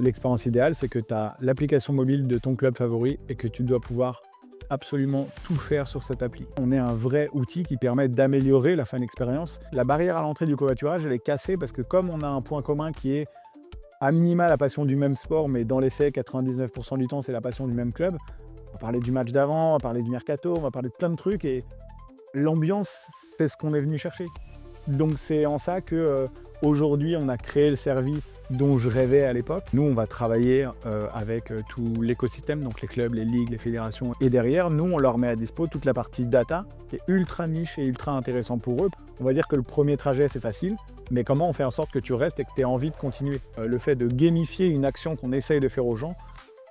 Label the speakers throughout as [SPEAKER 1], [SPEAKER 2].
[SPEAKER 1] l'expérience idéale, c'est que tu as l'application mobile de ton club favori et que tu dois pouvoir absolument tout faire sur cette appli. On est un vrai outil qui permet d'améliorer la fan expérience. La barrière à l'entrée du covoiturage, elle est cassée parce que comme on a un point commun qui est à minima la passion du même sport, mais dans les faits, 99% du temps, c'est la passion du même club. On va parler du match d'avant, on va parler du mercato, on va parler de plein de trucs et l'ambiance, c'est ce qu'on est venu chercher. Donc c'est en ça que aujourd'hui on a créé le service dont je rêvais à l'époque. Nous on va travailler avec tout l'écosystème, donc les clubs, les ligues, les fédérations. Et derrière, nous on leur met à dispo toute la partie data qui est ultra niche et ultra intéressant pour eux. On va dire que le premier trajet c'est facile, mais comment on fait en sorte que tu restes et que tu aies envie de continuer. Le fait de gamifier une action qu'on essaye de faire aux gens,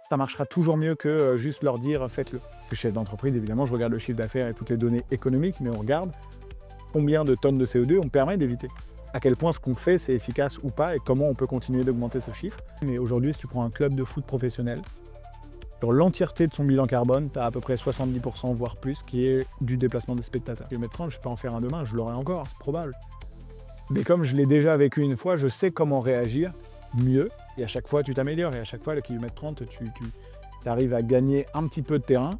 [SPEAKER 1] ça marchera toujours mieux que juste leur dire faites-le. Je suis chef d'entreprise, évidemment, je regarde le chiffre d'affaires et toutes les données économiques, mais on regarde combien de tonnes de CO2 on permet d'éviter. À quel point ce qu'on fait, c'est efficace ou pas et comment on peut continuer d'augmenter ce chiffre. Mais aujourd'hui, si tu prends un club de foot professionnel, sur l'entièreté de son bilan carbone, tu as à peu près 70%, voire plus, qui est du déplacement des spectateurs. Kilomètre 30, je peux en faire un demain, je l'aurai encore, c'est probable. Mais comme je l'ai déjà vécu une fois, je sais comment réagir mieux. Et à chaque fois, tu t'améliores. Et à chaque fois, le kilomètre 30, tu arrives à gagner un petit peu de terrain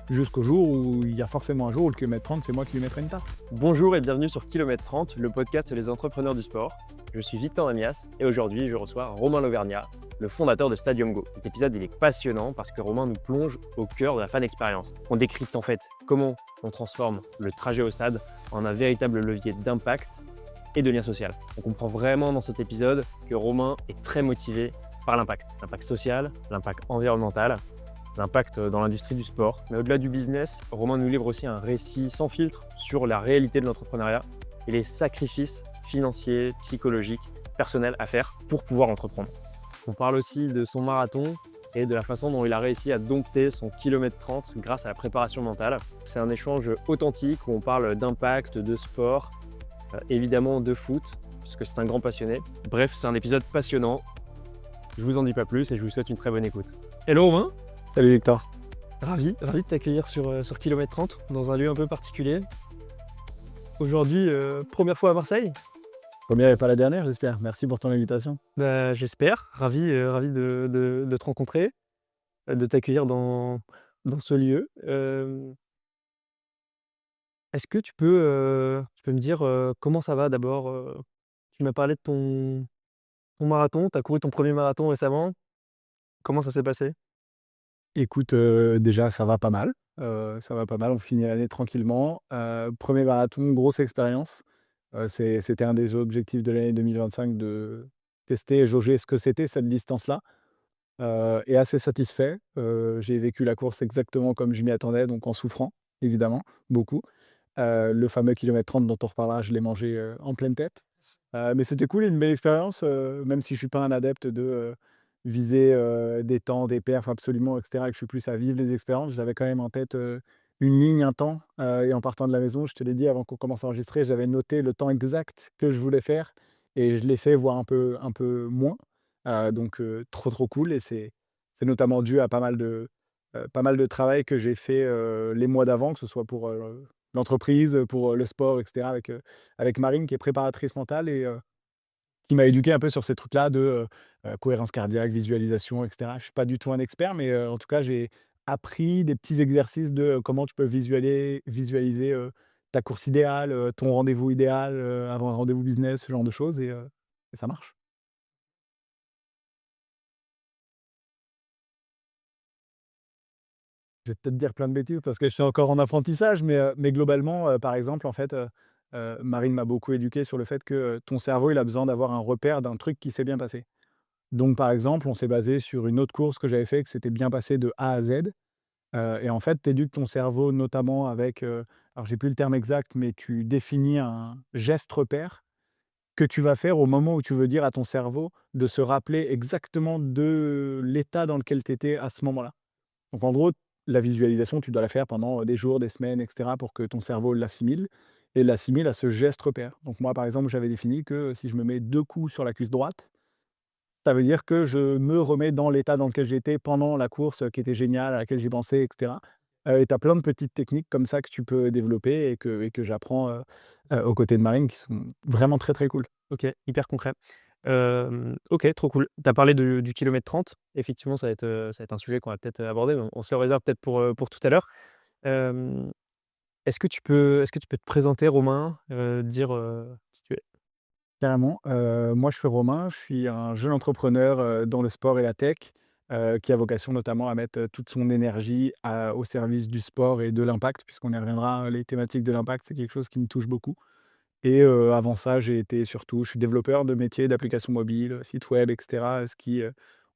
[SPEAKER 1] jusqu'au jour où il y a forcément un jour où le kilomètre 30, c'est moi qui lui mettrai une tarte.
[SPEAKER 2] Bonjour et bienvenue sur Kilomètre 30, le podcast des entrepreneurs du sport. Je suis Victor Amias et aujourd'hui, je reçois Romain Lauvergnat, le fondateur de Stadium Go. Cet épisode, il est passionnant parce que Romain nous plonge au cœur de la fan expérience. On décrypte en fait comment on transforme le trajet au stade en un véritable levier d'impact et de lien social. On comprend vraiment dans cet épisode que Romain est très motivé par l'impact. L'impact social, l'impact environnemental, l'impact dans l'industrie du sport. Mais au-delà du business, Romain nous livre aussi un récit sans filtre sur la réalité de l'entrepreneuriat et les sacrifices financiers, psychologiques, personnels à faire pour pouvoir entreprendre. On parle aussi de son marathon et de la façon dont il a réussi à dompter son kilomètre 30 grâce à la préparation mentale. C'est un échange authentique où on parle d'impact, de sport, évidemment de foot, puisque c'est un grand passionné. Bref, c'est un épisode passionnant. Je vous en dis pas plus et je vous souhaite une très bonne écoute. Hello Romain.
[SPEAKER 1] Salut Victor.
[SPEAKER 2] Ravi de t'accueillir sur Kilomètre 30, dans un lieu un peu particulier. Aujourd'hui, première fois à Marseille.
[SPEAKER 1] Première et pas la dernière, j'espère. Merci pour ton invitation.
[SPEAKER 2] J'espère. Ravi de te rencontrer, de t'accueillir dans ce lieu. Est-ce que tu peux me dire comment ça va d'abord Tu m'as parlé de ton marathon, tu as couru ton premier marathon récemment. Comment ça s'est passé?
[SPEAKER 1] Écoute, déjà ça va pas mal. Ça va pas mal, on finit l'année tranquillement. 1er marathon, grosse expérience. C'était un des objectifs de l'année 2025 de tester et jauger ce que c'était cette distance-là, et assez satisfait. J'ai vécu la course exactement comme je m'y attendais, donc en souffrant, évidemment, beaucoup. Le fameux kilomètre 30 dont on reparlera, je l'ai mangé, en pleine tête. Mais c'était cool, une belle expérience, même si je suis pas un adepte de, viser, des temps, des perfs absolument et cetera, et que je suis plus à vivre les expériences. J'avais quand même en tête, une ligne, un temps, et en partant de la maison, je te l'ai dit avant qu'on commence à enregistrer, j'avais noté le temps exact que je voulais faire et je l'ai fait, voire un peu moins. Donc trop cool et c'est notamment dû à pas mal de travail que j'ai fait, les mois d'avant, que ce soit pour, l'entreprise, pour, le sport et cetera avec Marine qui est préparatrice mentale et qui m'a éduqué un peu sur ces trucs-là de, cohérence cardiaque, visualisation et cetera. Je suis pas du tout un expert, mais en tout cas, j'ai appris des petits exercices de, comment tu peux visualiser, ta course idéale, ton rendez-vous idéal, avant un rendez-vous business, ce genre de choses et ça marche. Je vais peut-être dire plein de bêtises parce que je suis encore en apprentissage, mais globalement, par exemple, en fait, Marine m'a beaucoup éduqué sur le fait que, ton cerveau, il a besoin d'avoir un repère d'un truc qui s'est bien passé. Donc par exemple, on s'est basé sur une autre course que j'avais fait, que c'était bien passé de A à Z, et en fait, tu éduques ton cerveau notamment avec, alors j'ai plus le terme exact, mais tu définis un geste repère que tu vas faire au moment où tu veux dire à ton cerveau de se rappeler exactement de l'état dans lequel tu étais à ce moment-là. Donc en gros, la visualisation, tu dois la faire pendant, des jours, des semaines et cetera pour que ton cerveau l'assimile et l'assimile à ce geste repère. Donc moi, par exemple, j'avais défini que si je me mets 2 coups sur la cuisse droite, ça veut dire que je me remets dans l'état dans lequel j'étais pendant la course, qui était géniale, à laquelle j'ai pensé et cetera. Et tu as plein de petites techniques comme ça que tu peux développer et que j'apprends, aux côtés de Marine qui sont vraiment très, très cool.
[SPEAKER 2] Ok, hyper concret. OK, trop cool. Tu as parlé du kilomètre 30. Effectivement, ça va être un sujet qu'on va peut-être aborder, mais on se le réserve peut-être pour tout à l'heure. Hem, est-ce que tu peux te présenter Romain, dire, qui tu es?
[SPEAKER 1] Carrément. Moi, je suis Romain, je suis un jeune entrepreneur, dans le sport et la tech, qui a vocation notamment à mettre, toute son énergie au service du sport et de l'impact, puisqu'on y reviendra, les thématiques de l'impact, c'est quelque chose qui me touche beaucoup et avant ça, je suis développeur de métiers, d'applications mobiles, sites web et cetera, ce qui,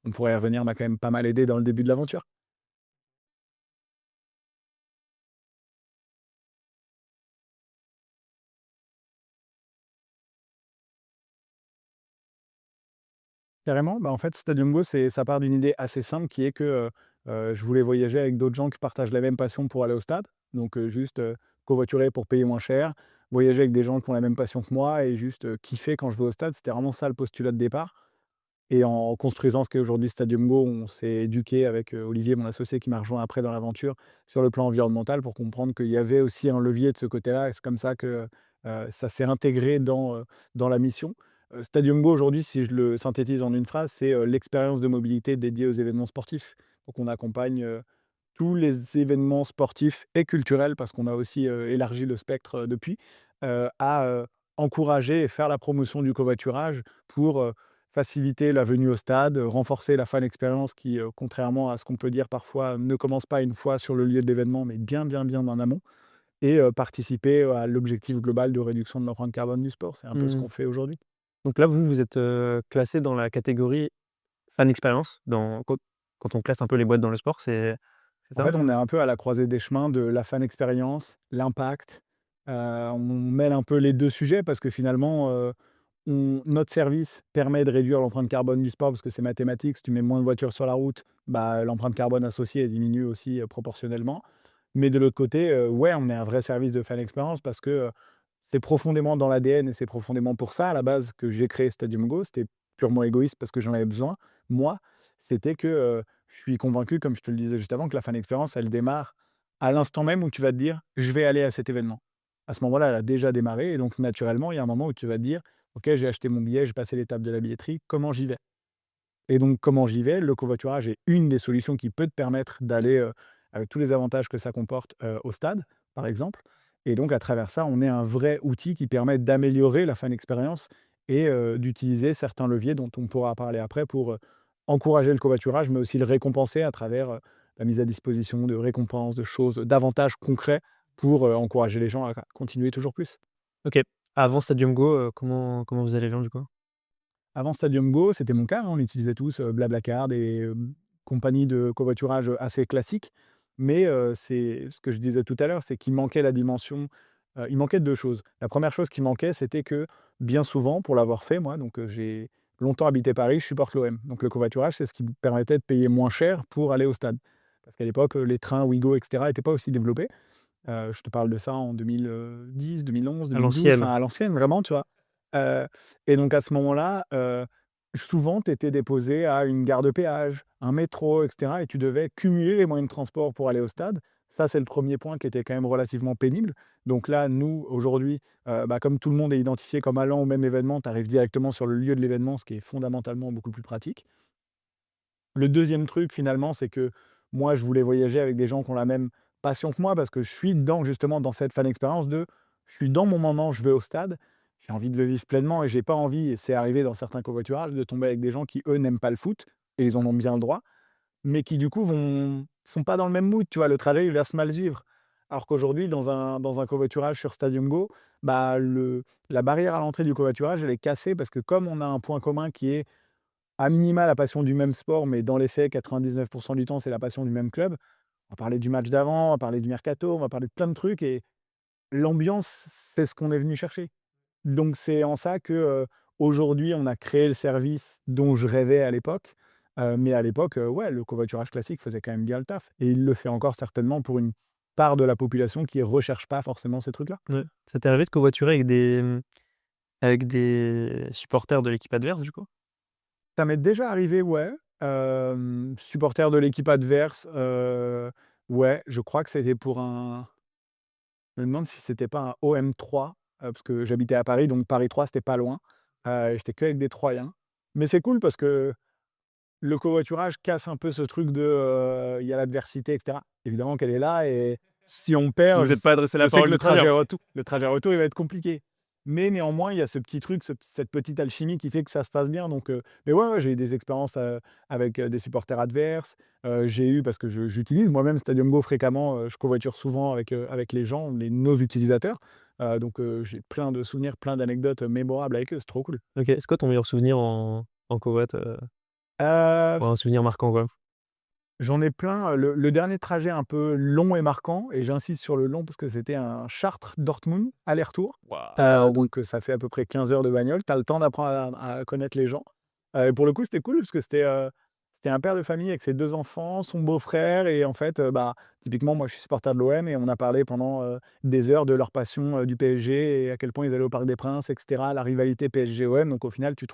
[SPEAKER 1] on pourrait y revenir, m'a quand même pas mal aidé dans le début de l'aventure. Carrément, bah, en fait, Stadium Go, ça part d'une idée assez simple qui est que, je voulais voyager avec d'autres gens qui partagent la même passion pour aller au stade. Donc, juste, covoiturer pour payer moins cher, voyager avec des gens qui ont la même passion que moi et juste, kiffer quand je vais au stade. C'était vraiment ça le postulat de départ et en construisant ce qu'est aujourd'hui Stadium Go, on s'est éduqué avec, Olivier, mon associé qui m'a rejoint après dans l'aventure, sur le plan environnemental pour comprendre qu'il y avait aussi un levier de ce côté-là et c'est comme ça que, ça s'est intégré dans la mission. Stadium Go aujourd'hui, si je le synthétise en une phrase, c'est, l'expérience de mobilité dédiée aux événements sportifs. Donc on accompagne, tous les événements sportifs et culturels, parce qu'on a aussi, élargi le spectre, depuis, à, encourager et faire la promotion du covoiturage pour, faciliter la venue au stade, renforcer la fan expérience qui, contrairement à ce qu'on peut dire parfois, ne commence pas une fois sur le lieu de l'événement, mais bien, bien, bien en amont et participer à l'objectif global de réduction de l'empreinte carbone du sport. C'est un peu ce
[SPEAKER 2] Mmh.
[SPEAKER 1] qu'on fait aujourd'hui.
[SPEAKER 2] Donc là, vous êtes, classé dans la catégorie fan expérience quand on classe un peu les boîtes dans le sport, c'est
[SPEAKER 1] En
[SPEAKER 2] ça?
[SPEAKER 1] fait, on est un peu à la croisée des chemins de la fan expérience, l'impact. On mêle un peu les 2 sujets parce que finalement, notre service permet de réduire l'empreinte carbone du sport parce que c'est mathématique. Si tu mets moins de voitures sur la route, bah, l'empreinte carbone associée, elle diminue aussi, proportionnellement. Mais de l'autre côté, ouais, on est un vrai service de fan expérience parce que, c'est profondément dans l'ADN et c'est profondément pour ça, à la base, que j'ai créé Stadium Go. C'était purement égoïste parce que j'en avais besoin, moi. C'était que, je suis convaincu, comme je te le disais juste avant, que la fan expérience, elle démarre à l'instant même où tu vas te dire: «Je vais aller à cet événement». À ce moment-là, elle a déjà démarré et donc naturellement, il y a un moment où tu vas te dire: «OK, j'ai acheté mon billet, j'ai passé l'étape de la billetterie, comment j'y vais?» Et donc comment j'y vais? Le covoiturage est une des solutions qui peut te permettre d'aller, avec tous les avantages que ça comporte, au stade, par exemple. Et donc à travers ça, on est un vrai outil qui permet d'améliorer la fan expérience et d'utiliser certains leviers dont on pourra parler après pour, encourager le covoiturage, mais aussi le récompenser à travers, la mise à disposition de récompenses, de choses, d'avantages concrets pour, encourager les gens à continuer toujours plus.
[SPEAKER 2] OK. Avant Stadium Go, comment vous allez les gens du coup?
[SPEAKER 1] Avant Stadium Go, c'était mon cas, hein, on utilisait tous, BlaBlaCar et compagnie de covoiturage, assez classiques. Mais c'est ce que je disais tout à l'heure, c'est qu'il manquait la dimension, il manquait 2 choses. La première chose qui manquait, c'était que, bien souvent, pour l'avoir fait moi, donc j'ai longtemps habité Paris, je supporte l'OM. Donc le covoiturage, c'est ce qui me permettait de payer moins cher pour aller au stade. Parce qu'à l'époque, les trains Ouigo et cetera étaient pas aussi développés. Je te parle de ça en 2010, 2011,
[SPEAKER 2] À
[SPEAKER 1] 2012, enfin
[SPEAKER 2] l'ancienne.
[SPEAKER 1] à l'ancienne vraiment, tu vois? Heu et donc à ce moment-là, souvent tu étais déposé à une gare de péage, un métro et cetera et tu devais cumuler les moyens de transport pour aller au stade. Ça, c'est le premier point qui était quand même relativement pénible. Donc là, nous, aujourd'hui, bah, comme tout le monde est identifié comme allant au même événement, tu arrives directement sur le lieu de l'événement, ce qui est fondamentalement beaucoup plus pratique. Le deuxième truc finalement, c'est que moi, je voulais voyager avec des gens qui ont la même passion que moi parce que je suis dans justement dans cette fan expérience de je suis dans mon moment, je vais au stade, j'ai envie de le vivre pleinement et j'ai pas envie, et c'est arrivé dans certains covoiturages, de tomber avec des gens qui, eux, n'aiment pas le foot et ils en ont bien le droit, mais qui du coup sont pas dans le même mood, tu vois? Le trajet, il va se mal vivre. Alors qu'aujourd'hui, dans un covoiturage sur Stadium Go, bah, la barrière à l'entrée du covoiturage, elle est cassée parce que comme on a un point commun qui est à minima la passion du même sport, mais dans les faits, 99 du temps, c'est la passion du même club. On va parler du match d'avant, on va parler du mercato, on va parler de plein de trucs et l'ambiance, c'est ce qu'on est venu chercher. Donc c'est en ça que, aujourd'hui, on a créé le service dont je rêvais à l'époque. Mais à l'époque, ouais, le covoiturage classique faisait quand même bien le taf et il le fait encore certainement pour une part de la population qui ne recherche pas forcément ces trucs-là.
[SPEAKER 2] Ouais. Ça t'est arrivé de covoiturer avec des supporters de l'équipe adverse du coup?
[SPEAKER 1] Ça m'est déjà arrivé, ouais. Supporter de l'équipe adverse, ouais, je crois que c'était pour un je me demande si c'était pas un OM3, parce que j'habitais à Paris, donc Paris 3 c'était pas loin. J'étais qu'avec des Troyens Mais c'est cool parce que le covoiturage casse un peu ce truc de, il y a l'adversité et cetera. Évidemment qu'elle est là et si on perd,
[SPEAKER 2] Vous n'êtes pas adressé
[SPEAKER 1] je
[SPEAKER 2] la
[SPEAKER 1] sais que
[SPEAKER 2] parole du trainer.
[SPEAKER 1] le trajet retour, il va être compliqué. Mais néanmoins, il y a ce petit truc, cette petite alchimie qui fait que ça se passe bien. Donc, mais ouais, j'ai eu des expériences avec des supporters adverses. J'ai eu, parce que j'utilise moi-même Stadium Go fréquemment, je covoiture souvent avec les gens, nos utilisateurs. Donc, j'ai plein de souvenirs, plein d'anecdotes mémorables avec eux. C'est trop cool.
[SPEAKER 2] OK. C'est quoi ton meilleur souvenir en covoit,
[SPEAKER 1] Euh,
[SPEAKER 2] ou un souvenir marquant, quoi?
[SPEAKER 1] J'en ai plein. Le dernier trajet un peu long et marquant, et j'insiste sur le long parce que c'était un Chartres-Dortmund aller-retour.
[SPEAKER 2] Waouh!
[SPEAKER 1] Donc ça fait à peu près 15 heures de bagnole. Tu as le temps d'apprendre à connaître les gens. Et pour le coup, c'était cool parce que c'était un père de famille avec ses 2 enfants, son beau-frère et en fait, bah, typiquement, moi, je suis supporter de l'OM et on a parlé pendant, des heures de leur passion, du PSG et à quel point ils allaient au Parc des Princes et cetera, la rivalité PSG-OM. Donc au final, tu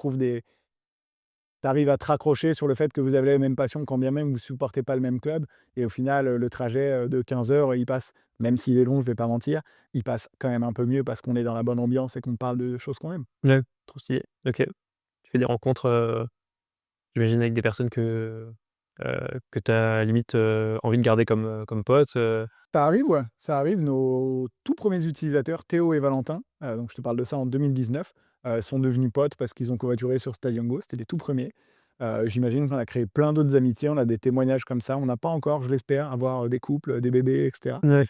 [SPEAKER 1] arrives à te raccrocher sur le fait que vous avez la même passion quand bien même vous ne supportez pas le même club et au final, le trajet, de 15 heures, il passe, même s'il est long, je vais pas mentir, il passe quand même un peu mieux parce qu'on est dans la bonne ambiance et qu'on parle de choses qu'on aime.
[SPEAKER 2] Ouais, trop stylé. OK. Tu fais des rencontres, j'imagine avec des personnes que tu as limite, envie de garder comme potes,
[SPEAKER 1] Ça arrive, ouais, ça arrive. Nos tout premiers utilisateurs, Théo et Valentin, donc je te parle de ça en 2019, sont devenus potes parce qu'ils ont covoituré sur Stadium Go, c'était les tout premiers. J'imagine qu'on a créé plein d'autres amitiés, on a des témoignages comme ça. On n'a pas encore, je l'espère, avoir, des couples, des bébés et cetera.
[SPEAKER 2] Ouais.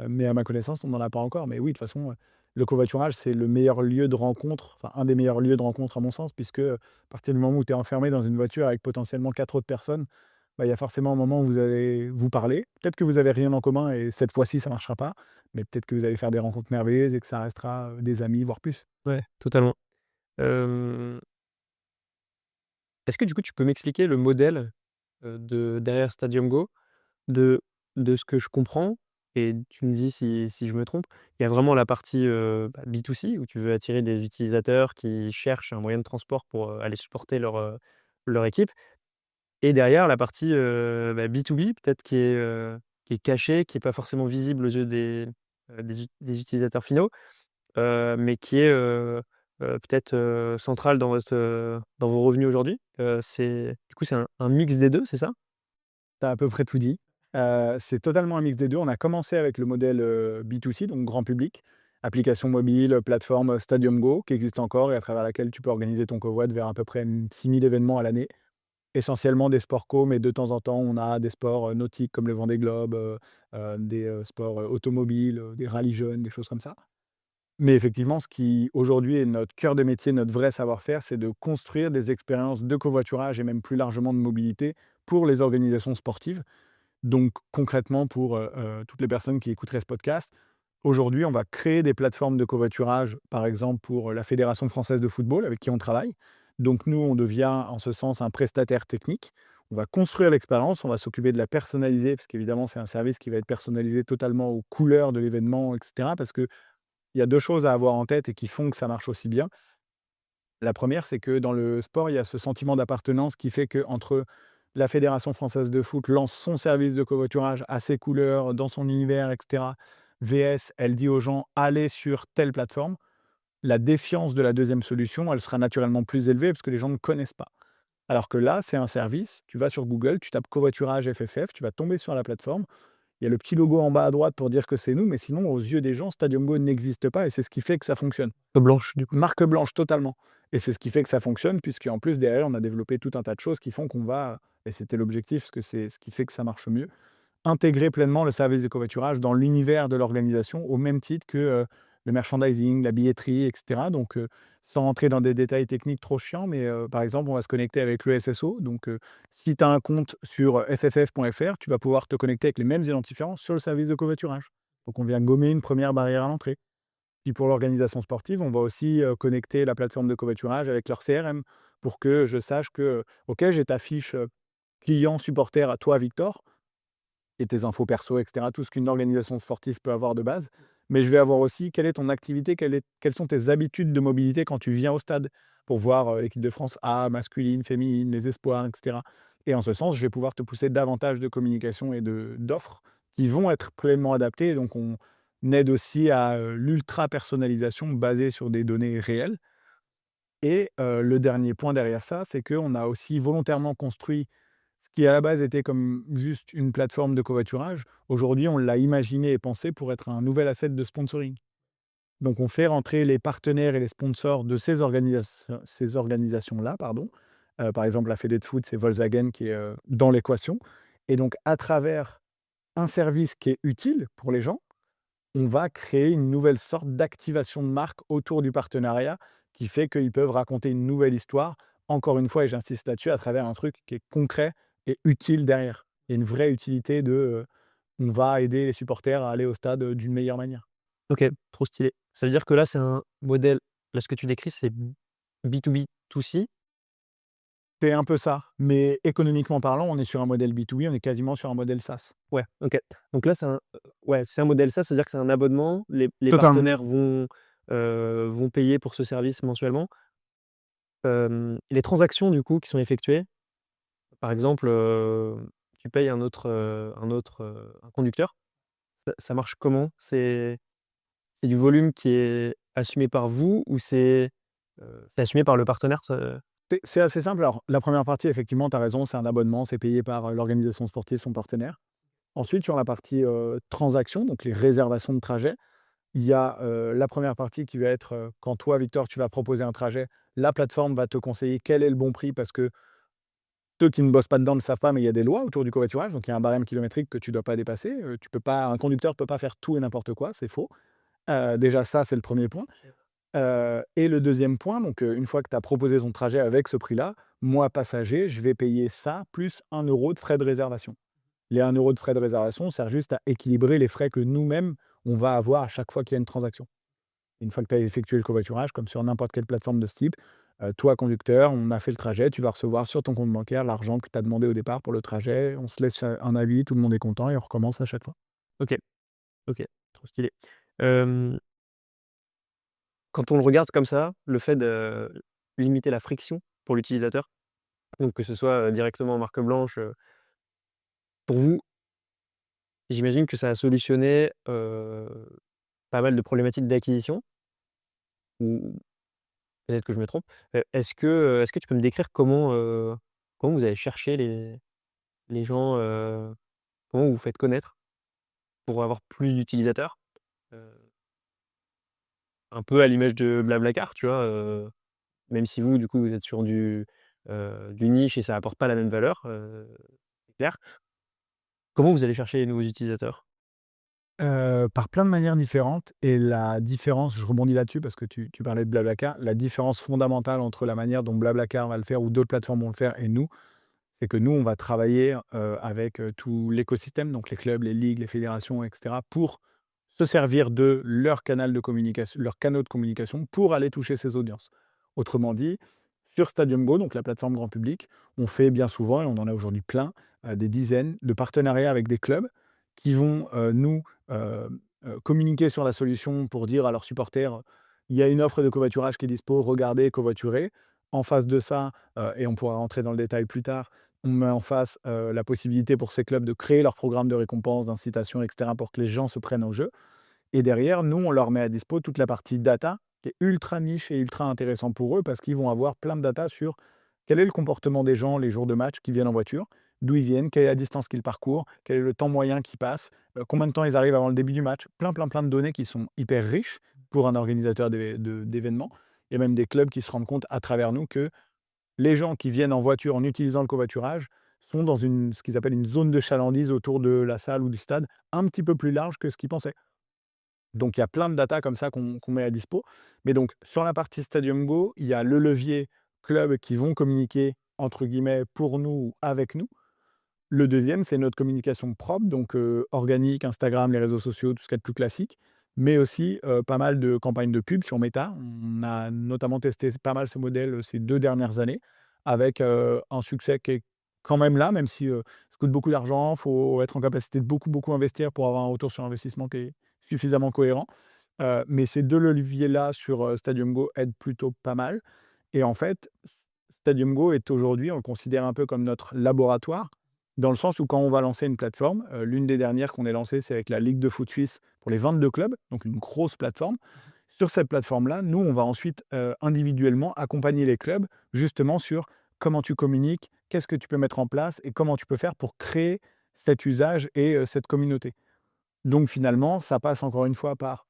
[SPEAKER 1] Mais à ma connaissance, on n'en a pas encore. Mais oui, de toute façon, le covoiturage, c'est le meilleur lieu de rencontre, enfin un des meilleurs lieux de rencontre à mon sens, puisque, à partir du moment où tu es enfermé dans une voiture avec potentiellement 4 autres personnes, bah, il y a forcément un moment où vous allez vous parler. Peut-être que vous avez rien en commun et cette fois-ci, ça marchera pas, mais peut-être que vous allez faire des rencontres merveilleuses et que ça restera, des amis, voire plus.
[SPEAKER 2] Ouais, totalement. Hem, Est-ce que du coup, tu peux m'expliquer le modèle, derrière Stadium Go? De de ce que je comprends et tu me dis si je me trompe, il y a vraiment la partie, B2C où tu veux attirer des utilisateurs qui cherchent un moyen de transport pour, aller supporter leur équipe et derrière la partie, B2B peut-être qui est cachée, qui est pas forcément visible aux yeux des utilisateurs finaux, mais qui est, peut-être, centrale dans vos revenus aujourd'hui. C'est un mix des 2, c'est ça?
[SPEAKER 1] Tu as à peu près tout dit. C'est totalement un mix des 2. On a commencé avec le modèle, B2C, donc grand public, application mobile, plateforme, Stadium Go, qui existe encore et à travers laquelle tu peux organiser ton covoit vers à peu près 6 000 événements à l'année. Essentiellement des sports co, mais de temps en temps, on a des sports, nautiques comme le Vendée Globe, des, sports, automobiles, des rallyes jeunes, des choses comme ça. Mais effectivement, ce qui aujourd'hui est notre cœur de métier, notre vrai savoir-faire, c'est de construire des expériences de covoiturage et même plus largement de mobilité pour les organisations sportives. Donc concrètement pour, toutes les personnes qui écouteraient ce podcast, aujourd'hui, on va créer des plateformes de covoiturage, par exemple pour la Fédération française de football avec qui on travaille. Donc nous, on devient en ce sens un prestataire technique. On va construire l'expérience, on va s'occuper de la personnaliser parce qu'évidemment, c'est un service qui va être personnalisé totalement aux couleurs de l'événement et cetera. Parce qu'il y a 2 choses à avoir en tête et qui font que ça marche aussi bien. La première, c'est que dans le sport, il y a ce sentiment d'appartenance qui fait qu'entre la Fédération française de foot lance son service de covoiturage à ses couleurs, dans son univers, et cetera, VS, elle dit aux gens: «Allez sur telle plateforme». La défiance de la deuxième solution, elle sera naturellement plus élevée parce que les gens ne connaissent pas. Alors que là, c'est un service, tu vas sur Google, tu tapes covoiturage FFF, tu vas tomber sur la plateforme. Il y a le petit logo en bas à droite pour dire que c'est nous, mais sinon, aux yeux des gens, Stadium Go n'existe pas et c'est ce qui fait que ça fonctionne.
[SPEAKER 2] Blanche du coup?
[SPEAKER 1] Marque blanche totalement et c'est ce qui fait que ça fonctionne puisqu'en plus derrière on a développé tout un tas de choses qui font qu'on va et c'était l'objectif parce que c'est ce qui fait que ça marche mieux, intégrer pleinement le service de covoiturage dans l'univers de l'organisation au même titre que, le merchandising, la billetterie et cetera donc sans rentrer dans des détails techniques trop chiants mais par exemple, on va se connecter avec le SSO donc si tu as un compte sur, fff.fr, tu vas pouvoir te connecter avec les mêmes identifiants sur le service de covoiturage. Donc on vient gommer une première barrière à l'entrée. Puis pour l'organisation sportive, on va aussi, connecter la plateforme de covoiturage avec leur CRM pour que je sache que, OK, j'ai ta fiche, client, supporter à toi, Victor et tes infos perso et cetera, tout ce qu'une organisation sportive peut avoir de base. Mais je vais avoir aussi quelle est ton activité, quelles sont tes habitudes de mobilité quand tu viens au stade pour voir, l'équipe de France A, masculine, féminine, les espoirs et cetera et en ce sens, je vais pouvoir te pousser davantage de communication et d'offres qui vont être pleinement adaptées. Donc on aide aussi à, l'ultra personnalisation basée sur des données réelles Et le dernier point derrière ça, c'est qu'on a aussi volontairement construit ce qui à la base était comme juste une plateforme de covoiturage. Aujourd'hui, on l'a imaginé et pensé pour être un nouvel asset de sponsoring. Donc on fait rentrer les partenaires et les sponsors de ces organisations-là, pardon. Par exemple, la fédé de foot, c'est Volkswagen qui est, dans l'équation et donc à travers un service qui est utile pour les gens, on va créer une nouvelle sorte d'activation de marque autour du partenariat qui fait qu'ils peuvent raconter une nouvelle histoire, encore une fois et j'insiste là-dessus, à travers un truc qui est concret et utile derrière. Il y a une vraie utilité de, on va aider les supporters à aller au stade, d'une meilleure manière.
[SPEAKER 2] OK, trop stylé. Ça veut dire que là, c'est un modèle là, ce que tu décris, c'est B2B2C?
[SPEAKER 1] C'est un peu ça, mais économiquement parlant, on est sur un modèle B2B, on est quasiment sur un modèle SaaS.
[SPEAKER 2] Ouais, OK. Donc là, c'est un modèle SaaS, c'est-à-dire que c'est un abonnement, les
[SPEAKER 1] Totalement.
[SPEAKER 2] partenaires vont payer pour ce service mensuellement. Les transactions du coup qui sont effectuées, par exemple, tu payes un conducteur, ça marche comment? C'est du volume qui est assumé par vous ou c'est assumé par le partenaire, ça?
[SPEAKER 1] C'est assez simple. Alors, la première partie, effectivement, tu as raison, c'est un abonnement, c'est payé par, l'organisation sportive, son partenaire. Ensuite, sur la partie, transaction, donc les réservations de trajet, il y a, la première partie qui va être, quand toi, Victor, tu vas proposer un trajet, la plateforme va te conseiller quel est le bon prix parce que ceux qui ne bossent pas dedans ne le savent pas, mais il y a des lois autour du covoiturage, donc il y a un barème kilométrique que tu ne dois pas dépasser. Tu peux pas un conducteur ne peut pas faire tout et n'importe quoi, c'est faux. Déjà ça, c'est le premier point. Et le deuxième point, donc une fois que tu as proposé ton trajet avec ce prix-là, moi, passager, je vais payer ça plus 1 € de frais de réservation. Les 1 € de frais de réservation servent juste à équilibrer les frais que nous-mêmes, on va avoir à chaque fois qu'il y a une transaction. Une fois que tu as effectué le covoiturage, comme sur n'importe quelle plateforme de ce type, toi, conducteur, on a fait le trajet, tu vas recevoir sur ton compte bancaire l'argent que tu as demandé au départ pour le trajet. On se laisse un avis, tout le monde est content et on recommence à chaque fois.
[SPEAKER 2] OK, OK, trop stylé. Hem, Quand on le regarde comme ça, le fait de limiter la friction pour l'utilisateur, donc que ce soit, directement en marque blanche, pour vous, j'imagine que ça a solutionné, pas mal de problématiques d'acquisition ou peut-être que je me trompe. Est-ce que tu peux me décrire comment vous allez chercher les gens, comment vous vous faites connaître pour avoir plus d'utilisateurs? Heu, un peu à l'image de Blablacar, tu vois? Même si vous, du coup, vous êtes sur du niche et ça apporte pas la même valeur, c'est clair. Comment vous allez chercher les nouveaux utilisateurs?
[SPEAKER 1] Par plein de manières différentes et la différence, je rebondis là-dessus parce que tu parlais de Blablacar, la différence fondamentale entre la manière dont Blablacar va le faire ou d'autres plateformes vont le faire et nous, c'est que nous, on va travailler, avec, tout l'écosystème, donc les clubs, les ligues, les fédérations et cetera, pour se servir de leur canal de communication leurs canaux de communication pour aller toucher ces audiences. Autrement dit, sur Stadium Go, donc la plateforme grand public, on fait bien souvent, et on en a aujourd'hui plein, des dizaines de partenariats avec des clubs qui vont, communiquer sur la solution pour dire à leurs supporters: «Il y a une offre de covoiturage qui est dispo, regardez, covoiturez». En face de ça, et on pourra rentrer dans le détail plus tard, on met en face, la possibilité pour ces clubs de créer leur programme de récompense, d'incitation et cetera pour que les gens se prennent au jeu et derrière, nous, on leur met à dispo toute la partie data qui est ultra niche et ultra intéressant pour eux parce qu'ils vont avoir plein de data sur quel est le comportement des gens les jours de match qui viennent en voiture, d'où ils viennent, quelle est la distance qu'ils parcourent, quel est le temps moyen qu'ils passent, combien de temps ils arrivent avant le début du match. Plein, plein, plein de données qui sont hyper riches pour un organisateur d'événements. Il y a même des clubs qui se rendent compte à travers nous que les gens qui viennent en voiture en utilisant le covoiturage sont dans ce qu'ils appellent une zone de chalandise autour de la salle ou du stade, un petit peu plus large que ce qu'ils pensaient. Donc il y a plein de data comme ça qu'on met à dispo. Mais donc sur la partie Stadium Go, il y a le levier club qui vont communiquer entre guillemets «pour nous» ou «avec nous». Le deuxième, c'est notre communication propre, donc organique, Instagram, les réseaux sociaux, tout ce qu'il y a de plus classique, mais aussi, pas mal de campagnes de pub sur Meta. On a notamment testé pas mal ce modèle, ces 2 dernières années avec, un succès qui est quand même là, même si, ça coûte beaucoup d'argent. Il faut être en capacité de beaucoup, beaucoup investir pour avoir un retour sur investissement qui est suffisamment cohérent. Mais ces 2 leviers-là sur, Stadium Go aident plutôt pas mal et en fait, Stadium Go est aujourd'hui, on le considère un peu comme notre laboratoire, dans le sens où quand on va lancer une plateforme, l'une des dernières qu'on ait lancées, c'est avec la Ligue de foot suisse pour les 22 clubs, donc une grosse plateforme Sur cette plateforme-là, nous, on va ensuite individuellement accompagner les clubs justement sur comment tu communiques, qu'est-ce que tu peux mettre en place et comment tu peux faire pour créer cet usage et cette communauté. Donc finalement, ça passe encore une fois par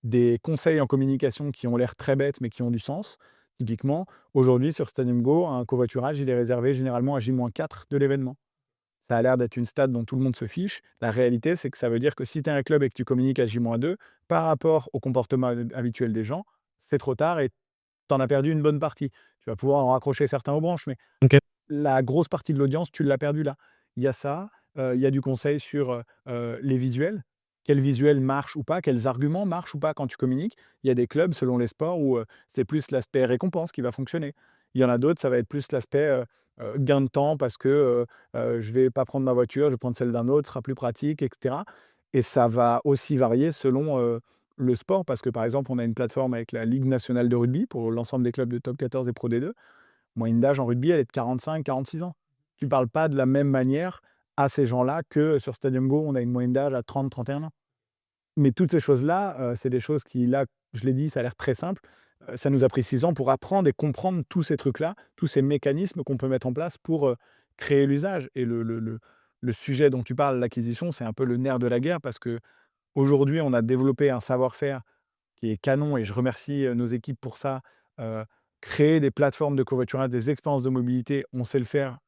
[SPEAKER 1] des conseils en communication qui ont l'air très bêtes, mais qui ont du sens. Typiquement, aujourd'hui sur Stadium Go, un covoiturage, il est réservé généralement à J-4 de l'événement. Ça a l'air d'être une stat dont tout le monde se fiche. La réalité, c'est que ça veut dire que si tu es un club et que tu communiques à J-2, par rapport au comportement habituel des gens, c'est trop tard et tu en as perdu une bonne partie. Tu vas pouvoir en raccrocher certains aux branches, mais
[SPEAKER 2] OK.
[SPEAKER 1] la grosse partie de l'audience, tu l'as perdu là. Il y a ça, il y a du conseil sur, les visuels. Quels visuels marchent ou pas? Quels arguments marchent ou pas quand tu communiques? Il y a des clubs selon les sports où, c'est plus l'aspect récompense qui va fonctionner. Il y en a d'autres, ça va être plus l'aspect, gain de temps parce que, je vais pas prendre ma voiture, je vais prendre celle d'un autre, ce sera plus pratique et cetera et ça va aussi varier selon, le sport parce que, par exemple, on a une plateforme avec la Ligue nationale de rugby pour l'ensemble des clubs de top 14 et pro D2. Moyenne d'âge en rugby, elle est de 45-46 ans. Tu parles pas de la même manière à ces gens-là que sur Stadium Go, on a une moyenne d'âge à 30-31 ans. Mais toutes ces choses-là, c'est des choses qui, là, je l'ai dit, ça a l'air très simple. Ça nous a pris 6 ans pour apprendre et comprendre tous ces trucs-là, tous ces mécanismes qu'on peut mettre en place pour, créer l'usage et le sujet dont tu parles, l'acquisition, c'est un peu le nerf de la guerre parce qu'aujourd'hui, on a développé un savoir-faire qui est canon et je remercie, nos équipes pour ça. Heu, Créer des plateformes de covoiturage, des expériences de mobilité, on sait le faire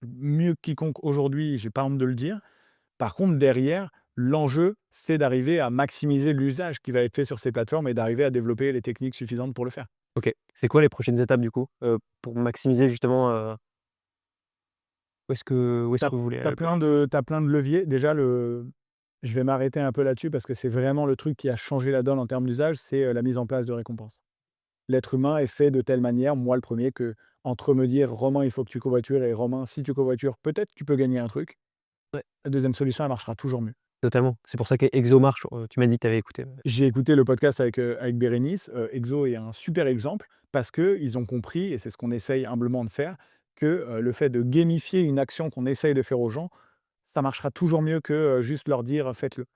[SPEAKER 1] mieux que quiconque aujourd'hui, j'ai pas honte de le dire. Par contre, derrière, l'enjeu, c'est d'arriver à maximiser l'usage qui va être fait sur ces plateformes et d'arriver à développer les techniques suffisantes pour le faire.
[SPEAKER 2] OK. C'est quoi les prochaines étapes du coup, pour maximiser justement, où est-ce
[SPEAKER 1] Tu
[SPEAKER 2] que vous voulez
[SPEAKER 1] as
[SPEAKER 2] aller?
[SPEAKER 1] plein de leviers. Déjà, je vais m'arrêter un peu là-dessus parce que c'est vraiment le truc qui a changé la donne en termes d'usage, c'est, la mise en place de récompenses. L'être humain est fait de telle manière, moi le premier, que entre me dire: «Romain, il faut que tu covoitures» et «Romain, si tu covoitures, peut-être tu peux gagner un truc».
[SPEAKER 2] Ouais,
[SPEAKER 1] La deuxième solution, elle marchera toujours mieux.
[SPEAKER 2] totalement. C'est pour ça qu'ExoMarche, tu m'as dit que tu avais écouté.
[SPEAKER 1] J'ai écouté le podcast avec Bérénice, Exo est un super exemple parce qu'ils ont compris et c'est ce qu'on essaye humblement de faire, que, le fait de gamifier une action qu'on essaye de faire aux gens, ça marchera toujours mieux que, juste leur dire: «Faites-le».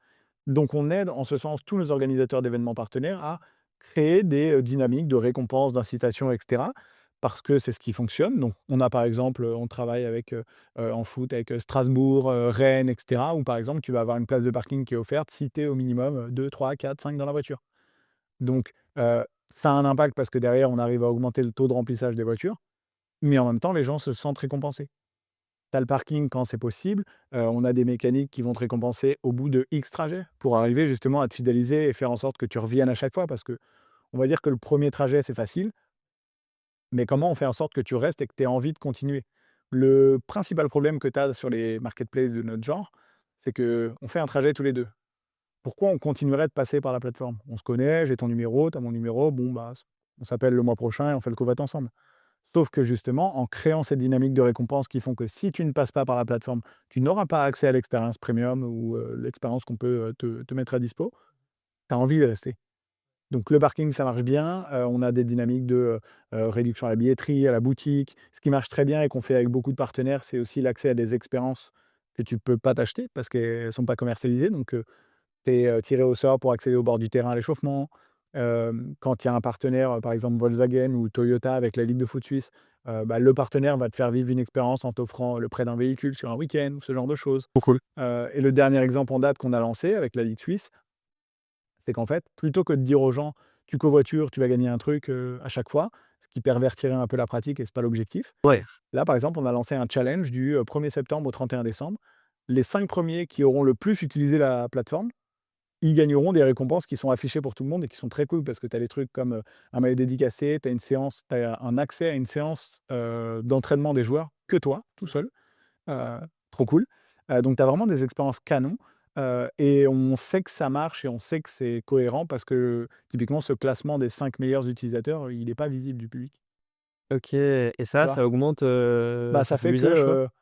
[SPEAKER 1] Donc on aide en ce sens tous nos organisateurs d'événements partenaires à créer des, dynamiques de récompense, d'incitation et cetera, parce que c'est ce qui fonctionne. Donc on a par exemple, on travaille avec, en foot avec, Strasbourg, Rennes et cetera, où par exemple tu vas avoir une place de parking qui est offerte si tu es au minimum, 2-3-4-5 dans la voiture. Donc ça a un impact parce que derrière on arrive à augmenter le taux de remplissage des voitures, mais en même temps les gens se sentent récompensés. Tu as le parking quand c'est possible, on a des mécaniques qui vont te récompenser au bout de X trajets pour arriver justement à te fidéliser et faire en sorte que tu reviennes à chaque fois parce qu'on va dire que le premier trajet, c'est facile, mais comment on fait en sorte que tu restes et que tu aies envie de continuer? Le principal problème que tu as sur les marketplaces de notre genre, c'est qu'on fait un trajet tous les 2. Pourquoi on continuerait de passer par la plateforme? On se connaît, j'ai ton numéro, tu as mon numéro, bon, bah, on s'appelle le mois prochain et on fait le covoit ensemble. Sauf que justement, en créant cette dynamique de récompense qui font que si tu ne passes pas par la plateforme, tu n'auras pas accès à l'expérience premium ou l'expérience qu'on peut te mettre à dispo, tu as envie de rester. Donc le parking, ça marche bien. On a des dynamiques de réduction à la billetterie, à la boutique. Ce qui marche très bien et qu'on fait avec beaucoup de partenaires, c'est aussi l'accès à des expériences que tu ne peux pas t'acheter parce qu'elles ne sont pas commercialisées. Donc tu es tiré au sort pour accéder au bord du terrain à l'échauffement. Quand il y a un partenaire, par exemple Volkswagen ou Toyota avec la Ligue de foot suisse, bah, le partenaire va te faire vivre une expérience en t'offrant le prêt d'un véhicule sur un week-end ou ce genre de choses.
[SPEAKER 2] Trop cool.
[SPEAKER 1] Et le dernier exemple en date qu'on a lancé avec la Ligue suisse, c'est qu'en fait, plutôt que de dire aux gens: «Tu covoitures, tu vas gagner un truc, à chaque fois», ce qui pervertirait un peu la pratique et c'est pas l'objectif.
[SPEAKER 2] Ouais,
[SPEAKER 1] Là, par exemple, on a lancé un challenge du, 1er septembre au 31 décembre. Les 5 premiers qui auront le plus utilisé la plateforme, ils gagneront des récompenses qui sont affichées pour tout le monde et qui sont très cool parce que tu as des trucs comme, un maillot dédicacé, tu as une séance, tu as un accès à une séance, d'entraînement des joueurs que toi, tout seul, heu, trop cool. Donc tu as vraiment des expériences canon, et on sait que ça marche et on sait que c'est cohérent parce que typiquement ce classement des 5 meilleurs utilisateurs, il est pas visible du public,
[SPEAKER 2] OK et
[SPEAKER 1] tu
[SPEAKER 2] ça
[SPEAKER 1] vois?
[SPEAKER 2] augmente,
[SPEAKER 1] Bah,
[SPEAKER 2] ça
[SPEAKER 1] ça
[SPEAKER 2] fait
[SPEAKER 1] fait que,
[SPEAKER 2] l'usage quoi?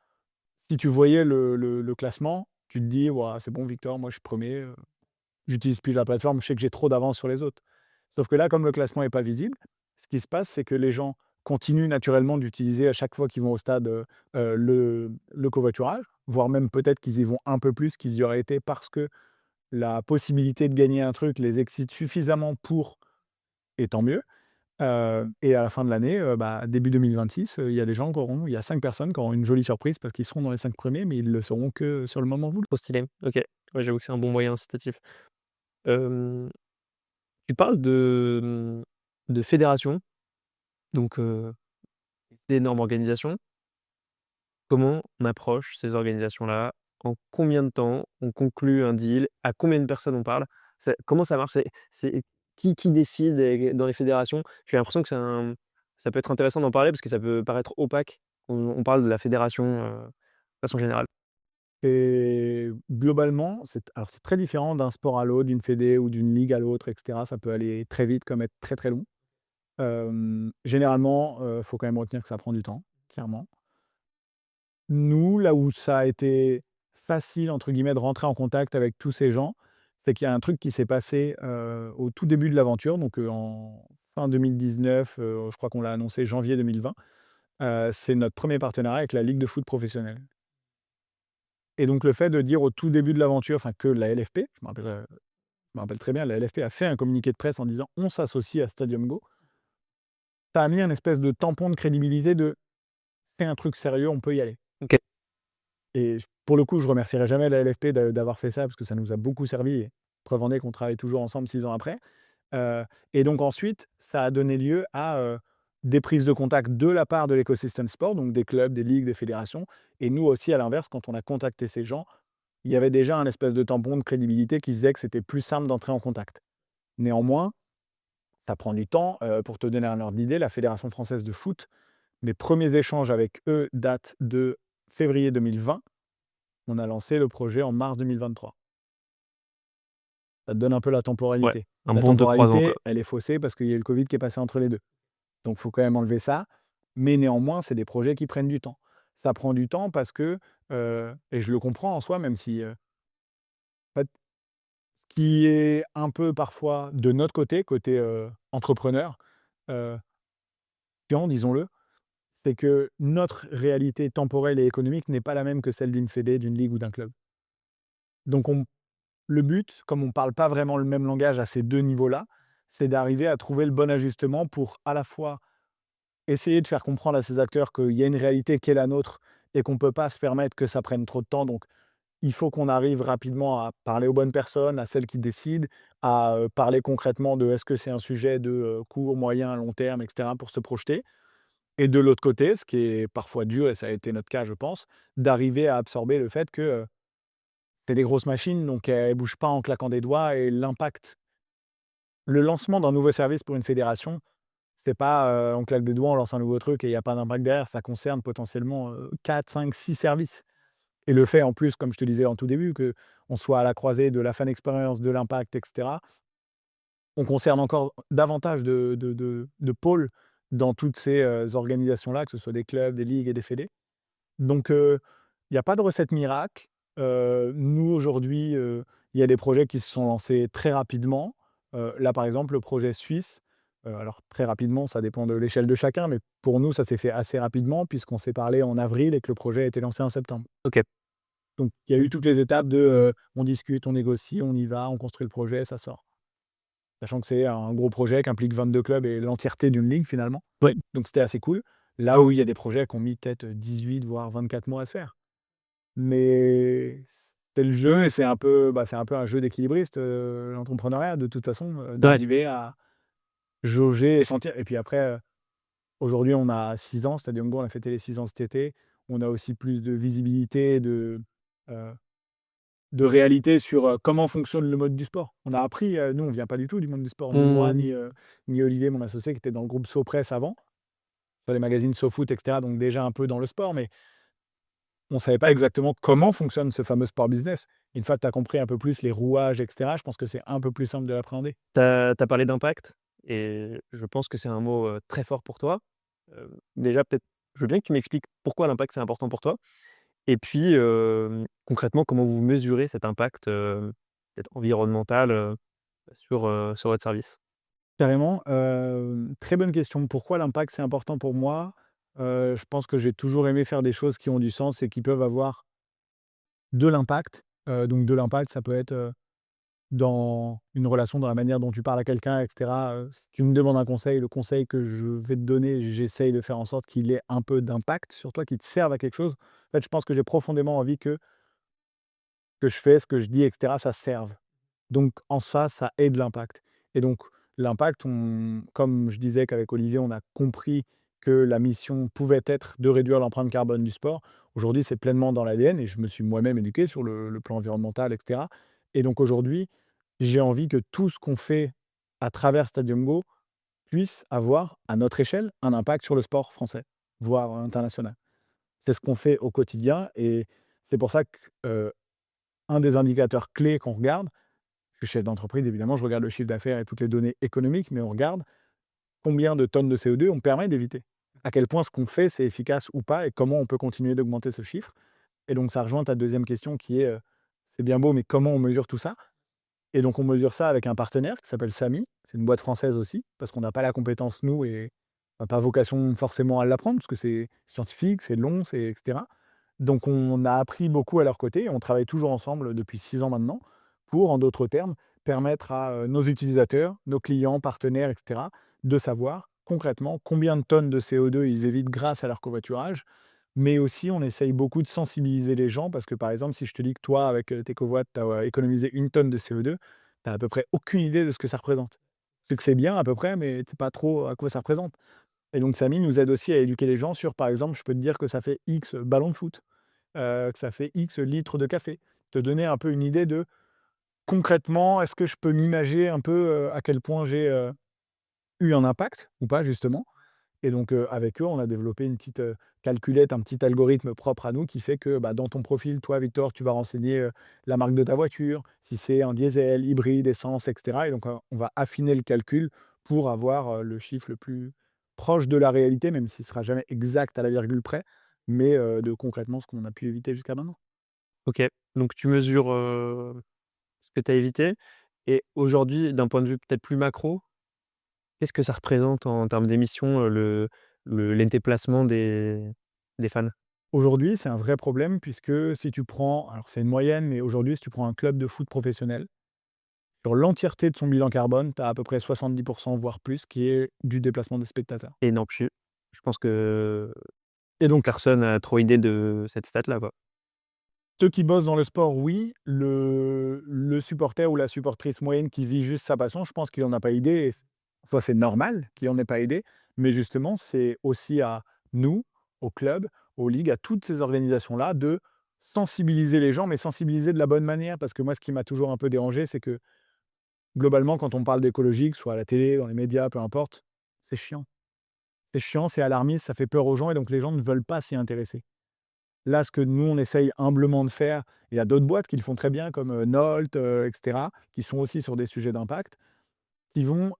[SPEAKER 1] si tu voyais le classement, tu te dis: «Ouah, c'est bon Victor, moi je suis premier. J'utilise plus la plateforme, je sais que j'ai trop d'avance sur les autres». Sauf que là, comme le classement est pas visible, ce qui se passe, c'est que les gens continuent naturellement d'utiliser à chaque fois qu'ils vont au stade, le covoiturage, voire même peut-être qu'ils y vont un peu plus qu'ils y auraient été parce que la possibilité de gagner un truc les excite suffisamment pour, et tant mieux. Et à la fin de l'année, début 2026, il y a 5 personnes qui auront une jolie surprise parce qu'ils seront dans les 5 premiers, mais ils le sauront que sur le moment voulu.
[SPEAKER 2] Trop stylé. OK. Ouais, j'avoue que c'est un bon moyen incitatif. Hem, Tu parles de fédération, donc d'énormes organisations. Comment on approche ces organisations-là? En combien de temps on conclut un deal? À combien de personnes on parle? Comment ça marche? C'est qui décide dans les fédérations? J'ai l'impression que ça peut être intéressant d'en parler parce que ça peut paraître opaque. On parle de la fédération, de façon générale.
[SPEAKER 1] Et globalement, c'est très différent d'un sport à l'autre, d'une fédé ou d'une ligue à l'autre et cetera. Ça peut aller très vite comme être très, très long. Généralement, faut quand même retenir que ça prend du temps, clairement. Nous, là où ça a été «facile» entre guillemets de rentrer en contact avec tous ces gens, c'est qu'il y a un truc qui s'est passé, au tout début de l'aventure, donc en fin 2019, je crois qu'on l'a annoncé janvier 2020. C'est notre premier partenariat avec la ligue de foot professionnelle et donc le fait de dire au tout début de l'aventure, enfin que la LFP, je me rappelle très bien, la LFP a fait un communiqué de presse en disant: «On s'associe à Stadium Go». Ça a mis un espèce de tampon de crédibilité de: «C'est un truc sérieux, on peut y aller».
[SPEAKER 2] OK.
[SPEAKER 1] Et pour le coup, je remercierai jamais la LFP d'avoir fait ça parce que ça nous a beaucoup servi et preuve en est qu'on travaille toujours ensemble 6 ans après. Et donc ensuite, ça a donné lieu à, des prises de contact de la part de l'écosystème sport, donc des clubs, des ligues, des fédérations et nous aussi à l'inverse, quand on a contacté ces gens, il y avait déjà un espèce de tampon de crédibilité qui faisait que c'était plus simple d'entrer en contact. Néanmoins, ça prend du temps, pour te donner un ordre d'idée, la Fédération française de foot, mes premiers échanges avec eux datent de février 2020. On a lancé le projet en mars 2023. Ça te donne un peu la
[SPEAKER 2] Ouais,
[SPEAKER 1] temporalité.
[SPEAKER 2] un
[SPEAKER 1] La
[SPEAKER 2] bond de 3 ans, quoi.
[SPEAKER 1] temporalité, elle est faussée parce qu'il y a eu le Covid qui est passé entre les 2. Donc il faut quand même enlever ça. Mais néanmoins, c'est des projets qui prennent du temps. Ça prend du temps parce que, et je le comprends en soi, même si, en fait, ce qui est un peu parfois de notre côté, côté, entrepreneur, heu, chiant, disons-le, c'est que notre réalité temporelle et économique n'est pas la même que celle d'une fédé, d'une ligue ou d'un club. Donc le but, comme on ne parle pas vraiment le même langage à ces 2 niveaux-là, c'est d'arriver à trouver le bon ajustement pour à la fois essayer de faire comprendre à ces acteurs qu'il y a une réalité qui est la nôtre et qu'on ne peut pas se permettre que ça prenne trop de temps. Donc il faut qu'on arrive rapidement à parler aux bonnes personnes, à celles qui décident, à, parler concrètement de est-ce que c'est un sujet de, court, moyen, long terme et cetera pour se projeter et de l'autre côté, ce qui est parfois dur et ça a été notre cas je pense, d'arriver à absorber le fait que, c'est des grosses machines donc elles ne bougent pas en claquant des doigts et le lancement d'un nouveau service pour une fédération, c'est pas, on claque des doigts, on lance un nouveau truc et il y a pas d'impact derrière. Ça concerne potentiellement, 4, 5, 6 services et le fait en plus, comme je te disais en tout début, qu'on soit à la croisée de la fan experience, de l'impact et cetera, on concerne encore davantage de pôles dans toutes ces, organisations-là, que ce soit des clubs, des ligues et des fédés. Donc il y a pas de recette miracle. Nous aujourd'hui, il y a des projets qui se sont lancés très rapidement. Là, par exemple, le projet suisse, alors très rapidement, ça dépend de l'échelle de chacun, mais pour nous, ça s'est fait assez rapidement puisqu'on s'est parlé en avril et que le projet a été lancé en septembre.
[SPEAKER 2] OK.
[SPEAKER 1] Donc il y a eu toutes les étapes de, on discute, on négocie, on y va, on construit le projet, ça sort. Sachant que c'est un gros projet qui implique 22 clubs et l'entièreté d'une ligue finalement.
[SPEAKER 2] Ouais.
[SPEAKER 1] Donc c'était assez cool. Là où il y a des projets qui ont mis peut-être 18 voire 24 mois à se faire. Mais c'est le jeu et c'est un peu un jeu d'équilibriste, l'entrepreneuriat de toute façon,
[SPEAKER 2] Ouais.
[SPEAKER 1] d'arriver à jauger et sentir et puis après, aujourd'hui on a 6 ans, Stadium Go, on a fêté les 6 ans cet été. On a aussi plus de visibilité, heu, de réalité sur, comment fonctionne le mode du sport. On a appris, nous on vient pas du tout du monde du sport, ni moi,
[SPEAKER 2] Mmh.
[SPEAKER 1] ni Olivier, mon associé qui était dans le groupe SoPress avant, sur les magazines SoFoot et cetera, donc déjà un peu dans le sport, mais on savait pas exactement comment fonctionne ce fameux sport business. Une fois que tu as compris un peu plus les rouages et cetera, je pense que c'est un peu plus simple de l'appréhender.
[SPEAKER 2] Tu as parlé d'impact et je pense que c'est un mot, très fort pour toi. Déjà peut-être, je veux bien que tu m'expliques pourquoi l'impact c'est important pour toi et puis, concrètement comment vous mesurez cet impact, peut-être environnemental, sur votre service?
[SPEAKER 1] Carrément, très bonne question. Pourquoi l'impact, c'est important pour moi? Je pense que j'ai toujours aimé faire des choses qui ont du sens et qui peuvent avoir de l'impact. Donc de l'impact, ça peut être, dans une relation, dans la manière dont tu parles à quelqu'un, et cetera. Si tu me demandes un conseil, le conseil que je vais te donner, j'essaye de faire en sorte qu'il ait un peu d'impact sur toi, qu'il te serve à quelque chose. En fait, je pense que j'ai profondément envie que je fais, ce que je dis, et cetera, ça serve. Donc en ça ait de l'impact et donc l'impact, on comme je disais qu'avec Olivier, on a compris que la mission pouvait être de réduire l'empreinte carbone du sport. Aujourd'hui, c'est pleinement dans l'ADN et je me suis moi-même éduqué sur le plan environnemental et cetera et donc aujourd'hui, j'ai envie que tout ce qu'on fait à travers Stadium Go puisse avoir, à notre échelle, un impact sur le sport français, voire international. C'est ce qu'on fait au quotidien et c'est pour ça que, un des indicateurs clés qu'on regarde, je suis chef d'entreprise, évidemment, je regarde le chiffre d'affaires et toutes les données économiques, mais on regarde combien de tonnes de CO2 on permet d'éviter. À quel point ce qu'on fait, c'est efficace ou pas et comment on peut continuer d'augmenter ce chiffre. Et donc, ça rejoint ta deuxième question qui est, c'est bien beau, mais comment on mesure tout ça? Et donc, on mesure ça avec un partenaire qui s'appelle Samy. C'est une boîte française aussi, parce qu'on n'a pas la compétence, nous, et on n'a pas vocation forcément à l'apprendre, parce que c'est scientifique, c'est long, c'est etc. Donc, on a appris beaucoup à leur côté et on travaille toujours ensemble depuis 6 ans maintenant pour, en d'autres termes, permettre à nos utilisateurs, nos clients, partenaires, etc., de savoir concrètement combien de tonnes de CO2 ils évitent grâce à leur covoiturage. Mais aussi, on essaye beaucoup de sensibiliser les gens parce que, par exemple, si je te dis que toi, avec tes covoits, tu as économisé 1 tonne de CO2, tu as à peu près aucune idée de ce que ça représente. C'est que c'est bien à peu près, mais tu sais pas trop à quoi ça représente. Et donc, Samy nous aide aussi à éduquer les gens sur, par exemple, je peux te dire que ça fait X ballons de foot, que ça fait X litres de café. Te donner un peu une idée de concrètement, est-ce que je peux m'imager un peu à quel point j'ai eu un impact ou pas, justement. Et donc, avec eux, on a développé une petite calculette, un petit algorithme propre à nous qui fait que bah, dans ton profil, toi, Victor, tu vas renseigner la marque de ta voiture, si c'est un diesel, hybride, essence, etc. Et donc, on va affiner le calcul pour avoir le chiffre le plus proche de la réalité, même s'il ne sera jamais exact à la virgule près, mais de concrètement ce qu'on a pu éviter jusqu'à maintenant.
[SPEAKER 2] OK, donc tu mesures, ce que tu as évité et aujourd'hui, d'un point de vue peut-être plus macro, qu'est-ce que ça représente en termes d'émissions, les déplacements des fans?
[SPEAKER 1] Aujourd'hui, c'est un vrai problème puisque si tu prends, alors c'est une moyenne, mais aujourd'hui, si tu prends un club de foot professionnel, sur l'entièreté de son bilan carbone, tu as à peu près 70 voire plus, qui est du déplacement des spectateurs.
[SPEAKER 2] Et non, je pense que
[SPEAKER 1] Et donc,
[SPEAKER 2] personne a trop idée de cette stat-là, quoi.
[SPEAKER 1] ceux qui bossent dans le sport, oui. Le supporter ou la supportrice moyenne qui vit juste sa passion, je pense qu'il en a pas idée et soit c'est normal qu'il en ait pas idée, mais justement, c'est aussi à nous, au club, aux ligues, à toutes ces organisations-là, de sensibiliser les gens, mais sensibiliser de la bonne manière. Parce que moi, ce qui m'a toujours un peu dérangé, c'est que globalement, quand on parle d'écologie, que ce soit à la télé, dans les médias, peu importe, c'est chiant. C'est chiant, c'est alarmiste, ça fait peur aux gens et donc les gens ne veulent pas s'y intéresser. Là, ce que nous, on essaye humblement de faire, il y a d'autres boîtes qui le font très bien comme, Nolt, et cetera, qui sont aussi sur des sujets d'impact, qui vont,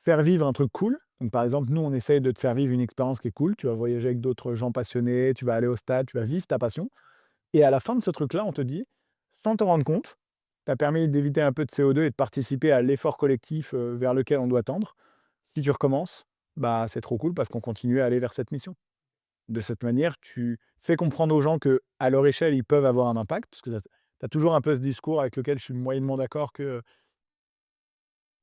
[SPEAKER 1] faire vivre un truc cool. Donc par exemple, nous, on essaye de te faire vivre une expérience qui est cool. Tu vas voyager avec d'autres gens passionnés, tu vas aller au stade, tu vas vivre ta passion et à la fin de ce truc-là, on te dit, sans t'en rendre compte, tu as permis d'éviter un peu de CO2 et de participer à l'effort collectif, vers lequel on doit tendre. Si tu recommences, bah, c'est trop cool parce qu'on continue à aller vers cette mission. De cette manière, tu fais comprendre aux gens qu'à leur échelle, ils peuvent avoir un impact, parce que tu as toujours un peu ce discours avec lequel je suis moyennement d'accord que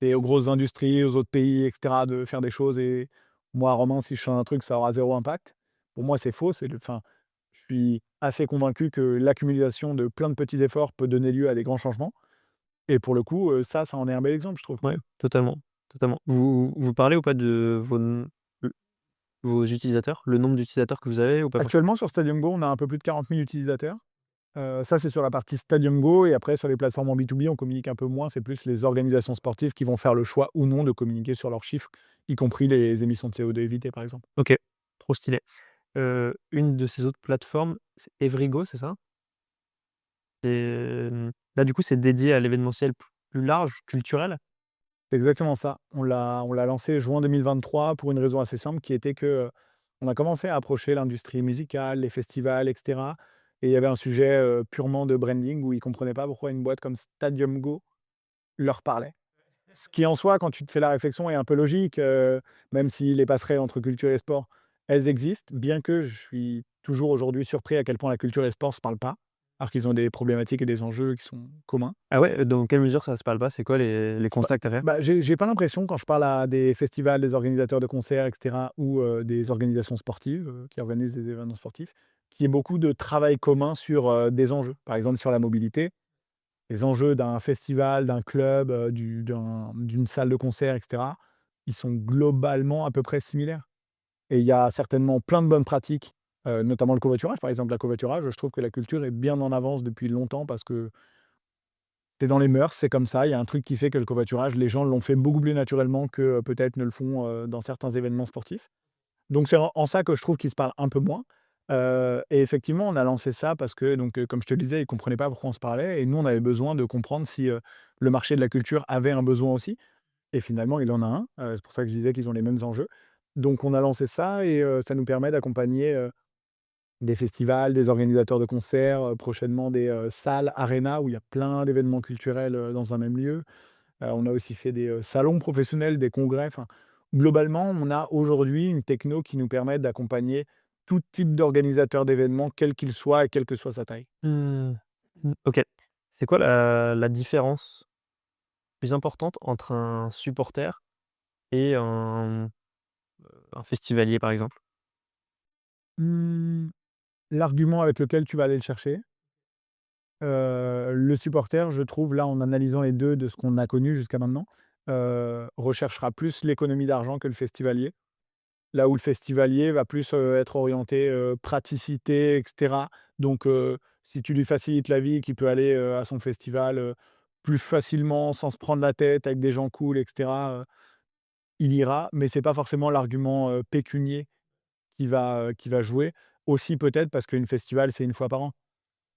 [SPEAKER 1] c'est aux grosses industries, aux autres pays, et cetera, de faire des choses et moi, Romain, si je change un truc, ça aura zéro impact. Pour moi, c'est faux, je suis assez convaincu que l'accumulation de plein de petits efforts peut donner lieu à des grands changements et pour le coup, ça en est un bel exemple, je trouve.
[SPEAKER 2] Ouais, totalement, totalement. Vous parlez ou pas de vos utilisateurs? Le nombre d'utilisateurs que vous avez ou pas forcément?
[SPEAKER 1] Actuellement, sur Stadium Go, on a un peu plus de 40 000 utilisateurs. Ça, c'est sur la partie Stadium Go et après sur les plateformes en B2B, on communique un peu moins. C'est plus les organisations sportives qui vont faire le choix ou non de communiquer sur leurs chiffres, y compris les émissions de CO2 évitées, par exemple.
[SPEAKER 2] OK, trop stylé. Une de ces autres plateformes, c'est Evrigo, c'est ça? Là, du coup, c'est dédié à l'événementiel plus large, culturel?
[SPEAKER 1] C'est exactement ça. On l'a lancé juin 2023 pour une raison assez simple qui était que, on a commencé à approcher l'industrie musicale, les festivals et cetera et il y avait un sujet, purement de branding où ils ne comprenaient pas pourquoi une boîte comme Stadium Go leur parlait. Ce qui en soi, quand tu te fais la réflexion, est un peu logique, même si les passerelles entre culture et sport, elles existent, bien que je suis toujours aujourd'hui surpris à quel point la culture et le sport ne se parlent pas. alors qu'ils ont des problématiques et des enjeux qui sont communs.
[SPEAKER 2] Ah ouais, dans quelle mesure ça se parle pas? C'est quoi les
[SPEAKER 1] Bah
[SPEAKER 2] constats que tu as fait?
[SPEAKER 1] j'ai pas l'impression quand je parle à des festivals, des organisateurs de concerts et cetera ou des organisations sportives, qui organisent des événements sportifs, qu'il y ait beaucoup de travail commun sur, des enjeux. Par exemple, sur la mobilité, les enjeux d'un festival, d'un club, d'une salle de concert et cetera, ils sont globalement à peu près similaires et il y a certainement plein de bonnes pratiques, notamment le covoiturage. Par exemple, la covoiturage, je trouve que la culture est bien en avance depuis longtemps parce que c'est dans les mœurs, c'est comme ça. Il y a un truc qui fait que le covoiturage, les gens l'ont fait beaucoup plus naturellement que, peut-être ne le font, dans certains événements sportifs. Donc c'est en ça que je trouve qu'ils se parlent un peu moins, et effectivement, on a lancé ça parce que donc, comme je te le disais, ils ne comprenaient pas pourquoi on se parlait et nous, on avait besoin de comprendre si, le marché de la culture avait un besoin aussi et finalement, il en a un. C'est pour ça que je disais qu'ils ont les mêmes enjeux. Donc on a lancé ça et ça nous permet d'accompagner, des festivals, des organisateurs de concerts, prochainement des, salles arénas où il y a plein d'événements culturels, dans un même lieu. On a aussi fait des, salons professionnels, des congrès, enfin, globalement, on a aujourd'hui une techno qui nous permet d'accompagner tout type d'organisateur d'événements, quel qu'il soit et quelle que soit sa taille.
[SPEAKER 2] Mmh. OK. C'est quoi la différence plus importante entre un supporter et un festivalier, par exemple?
[SPEAKER 1] Mmh, L'argument avec lequel tu vas aller le chercher, le supporter, je trouve, là, en analysant les 2 de ce qu'on a connu jusqu'à maintenant, recherchera plus l'économie d'argent que le festivalier. Là où le festivalier va plus, être orienté, praticité et cetera. Donc, si tu lui facilites la vie, qu'il peut aller, à son festival, plus facilement, sans se prendre la tête, avec des gens cool et cetera, il ira. Mais c'est pas forcément l'argument, pécunier qui va jouer. Aussi peut-être parce qu'une festival, c'est une fois par an.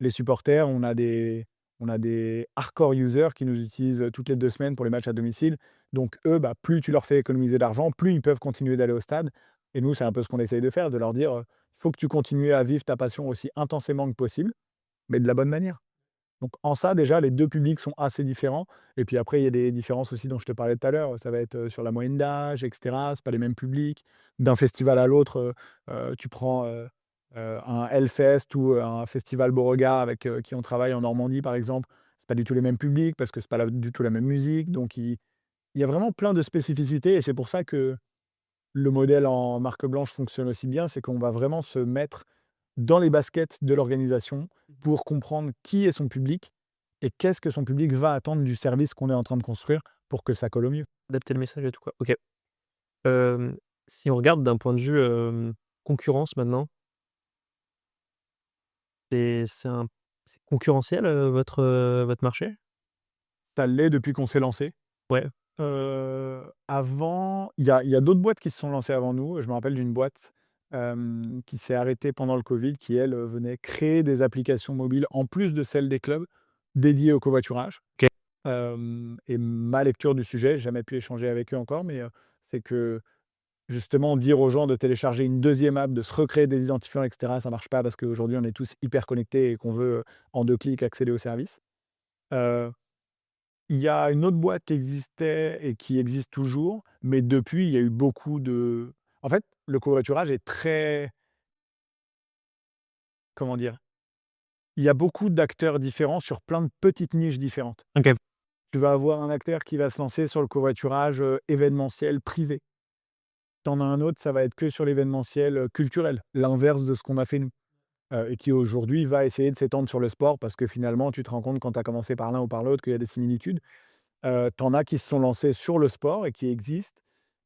[SPEAKER 1] Les supporters, on a des hardcore users qui nous utilisent, toutes les 2 semaines pour les matchs à domicile. Donc eux, bah, plus tu leur fais économiser d'argent, plus ils peuvent continuer d'aller au stade et nous, c'est un peu ce qu'on essaye de faire, de leur dire, «Il faut que tu continues à vivre ta passion aussi intensément que possible, mais de la bonne manière». Donc en ça, déjà, les 2 publics sont assez différents et puis après, il y a des différences aussi dont je te parlais tout à l'heure. Ça va être, sur la moyenne d'âge et cetera. C'est pas les mêmes publics. D'un festival à l'autre, tu prends, un Hellfest ou, un festival Beauregard avec, qui on travaille en Normandie, par exemple. C'est pas du tout les mêmes publics parce que c'est pas du tout la même musique. Donc il y a vraiment plein de spécificités et c'est pour ça que le modèle en marque blanche fonctionne aussi bien. C'est qu'on va vraiment se mettre dans les baskets de l'organisation pour comprendre qui est son public et qu'est-ce que son public va attendre du service qu'on est en train de construire pour que ça colle au mieux.
[SPEAKER 2] Adapter le message et tout, quoi. OK. Hem, Si on regarde d'un point de vue, concurrence maintenant, c'est concurrentiel, votre marché?
[SPEAKER 1] Ça l'est depuis qu'on s'est lancé.
[SPEAKER 2] Ouais.
[SPEAKER 1] Avant, il y a d'autres boîtes qui se sont lancées avant nous. Je me rappelle d'une boîte, qui s'est arrêtée pendant le covid, qui elle, venait créer des applications mobiles en plus de celles des clubs, dédiées au covoiturage.
[SPEAKER 2] OK.
[SPEAKER 1] Et ma lecture du sujet, j'ai jamais pu échanger avec eux encore, mais, c'est que justement dire aux gens de télécharger une deuxième app, de se recréer des identifiants et cetera, ça marche pas parce qu'aujourd'hui on est tous hyper connectés et qu'on veut, en 2 clics accéder au service. Heu Il y a une autre boîte qui existait et qui existe toujours, mais depuis, il y a eu beaucoup de en fait, le covoiturage est très comment dire? Il y a beaucoup d'acteurs différents sur plein de petites niches différentes.
[SPEAKER 2] OK.
[SPEAKER 1] Tu vas avoir un acteur qui va se lancer sur le covoiturage, événementiel privé. Tu en as un autre, ça va être que sur l'événementiel, culturel, l'inverse de ce qu'on a fait nous, et qui aujourd'hui va essayer de s'étendre sur le sport parce que finalement, tu te rends compte quand tu as commencé par l'un ou par l'autre qu'il y a des similitudes. Tu en as qui se sont lancés sur le sport et qui existent.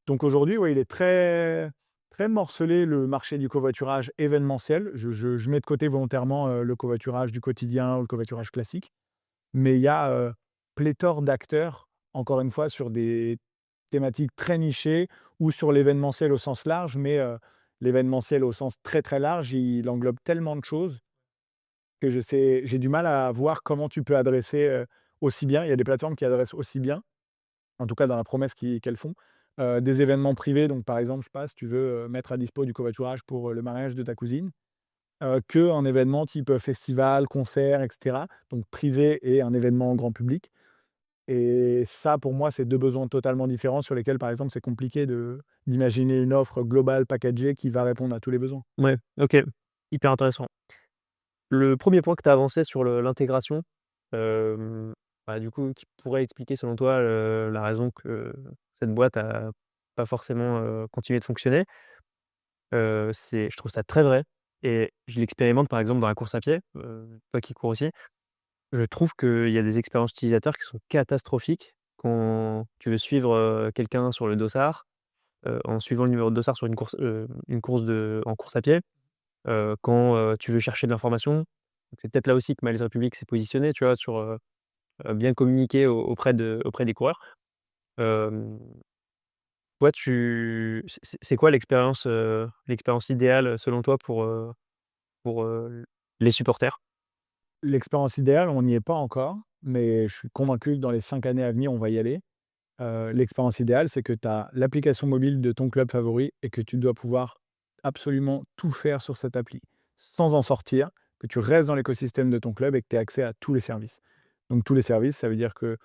[SPEAKER 1] Donc aujourd'hui, ouais, il est très très morcelé le marché du covoiturage événementiel. Je mets de côté volontairement, le covoiturage du quotidien ou le covoiturage classique. Mais il y a, pléthore d'acteurs, encore une fois, sur des thématiques très nichées ou sur l'événementiel au sens large. Mais, l'événementiel au sens très, très large, il englobe tellement de choses que j'ai du mal à voir comment tu peux adresser, aussi bien. Il y a des plateformes qui adressent aussi bien, en tout cas dans la promesse qu'elles font, des événements privés. Donc par exemple, je sais pas, si tu veux, mettre à dispo du covoiturage pour, le mariage de ta cousine, qu'un événement type, festival, concert et cetera, donc privé et un événement grand public. Et ça, pour moi, c'est 2 besoins totalement différents sur lesquels, par exemple, c'est compliqué d'imaginer une offre globale packagée qui va répondre à tous les besoins.
[SPEAKER 2] Ouais, OK. Hyper intéressant. Le premier point que tu as avancé sur l'intégration, hem, du coup, qui pourrait expliquer selon toi, la raison que cette boîte a pas forcément, continué de fonctionner, c'est je trouve ça très vrai et je l'expérimente par exemple dans la course à pied, toi qui cours aussi. Je trouve qu'il y a des expériences utilisateurs qui sont catastrophiques quand tu veux suivre, quelqu'un sur le dossard, en suivant le numéro de dossard sur une course en course à pied, quand, tu veux chercher de l'information. Donc c'est peut-être là aussi que Miles Republic s'est positionné, tu vois? Sur, bien communiquer auprès des coureurs. Hem, toi c'est quoi l'expérience idéale, selon toi pour les supporters?
[SPEAKER 1] L'expérience idéale, on n'y est pas encore, mais je suis convaincu que dans les 5 années à venir, on va y aller. L'expérience idéale, c'est que tu as l'application mobile de ton club favori et que tu dois pouvoir absolument tout faire sur cette appli, sans en sortir, que tu restes dans l'écosystème de ton club et que tu aies accès à tous les services. Donc tous les services, ça veut dire que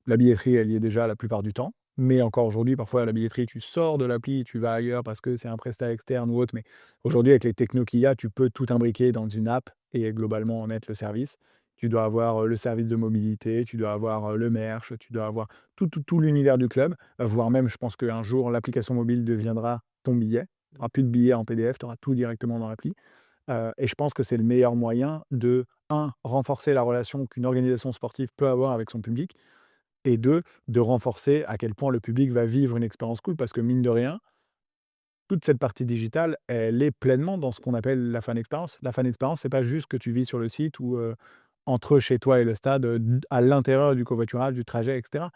[SPEAKER 1] la billetterie, elle y est déjà la plupart du temps, mais encore aujourd'hui, parfois la billetterie, tu sors de l'appli, tu vas ailleurs parce que c'est un prestat externe ou autre, mais aujourd'hui, avec les technos qu'il y a, tu peux tout imbriquer dans une app et globalement en mettre le service. Tu dois avoir, le service de mobilité, tu dois avoir, le merch, tu dois avoir tout l'univers du club, voire même je pense qu'un jour l'application mobile deviendra ton billet. Tu auras plus de billets en PDF, tu auras tout directement dans l'appli, et je pense que c'est le meilleur moyen de un renforcer la relation qu'une organisation sportive peut avoir avec son public et 2 de renforcer à quel point le public va vivre une expérience cool. Parce que mine de rien, toute cette partie digitale, elle est pleinement dans ce qu'on appelle la fan expérience. La fan expérience, c'est pas juste que tu vis sur le site ou, entre chez toi et le stade, d à l'intérieur du covoiturage, du trajet et cetera.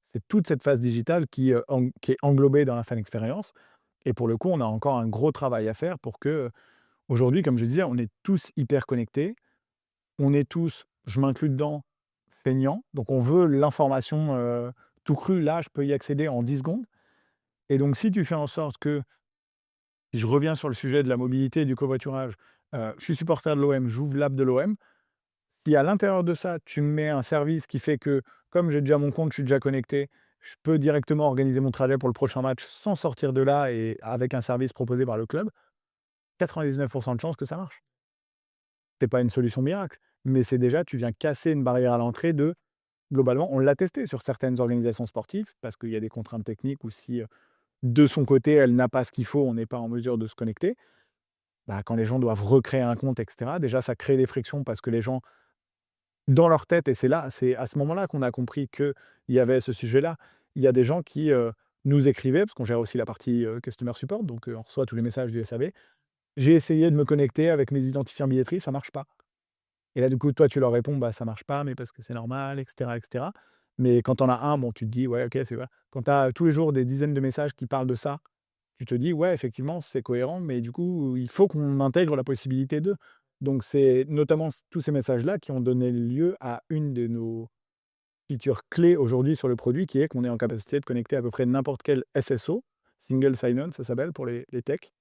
[SPEAKER 1] C'est toute cette phase digitale qui est englobée dans la fan expérience et pour le coup, on a encore un gros travail à faire pour que, aujourd'hui, comme je disais, on est tous hyper connectés. On est tous, je m'inclus dedans, feignants. Donc on veut l'information, tout crue, là, je peux y accéder en 10 secondes et donc si tu fais en sorte que si je reviens sur le sujet de la mobilité et du covoiturage, je suis supporter de l'OM, j'ouvre l'app de l'OM. Si à l'intérieur de ça, tu me mets un service qui fait que, comme j'ai déjà mon compte, je suis déjà connecté, je peux directement organiser mon trajet pour le prochain match sans sortir de là et avec un service proposé par le club, 99 de chances que ça marche. C'est pas une solution miracle, mais c'est déjà tu viens casser une barrière à l'entrée de globalement, on l'a testé sur certaines organisations sportives parce qu'il y a des contraintes techniques ou si, de son côté, elle n'a pas ce qu'il faut, on n'est pas en mesure de se connecter. Bah, quand les gens doivent recréer un compte et cetera, déjà ça crée des frictions parce que les gens, dans leur tête et c'est à ce moment-là qu'on a compris qu'il y avait ce sujet-là. Il y a des gens qui, nous écrivaient, parce qu'on gère aussi la partie, customer support, donc on reçoit tous les messages du SAV. «J'ai essayé de me connecter avec mes identifiants billetterie, ça marche pas». Et là, du coup, toi, tu leur réponds: «Bah, ça marche pas, mais parce que c'est normal» et cetera. Mais quand tu en as un, bon, tu te dis: «Ouais, OK, c'est vrai». Quand tu as tous les jours des dizaines de messages qui parlent de ça, tu te dis: «Ouais, effectivement, c'est cohérent, mais du coup, il faut qu'on intègre la possibilité de». Donc c'est notamment tous ces messages-là qui ont donné lieu à une de nos features clés aujourd'hui sur le produit, qui est qu'on est en capacité de connecter à peu près n'importe quel SSO, Single Sign-On, ça s'appelle pour les techs.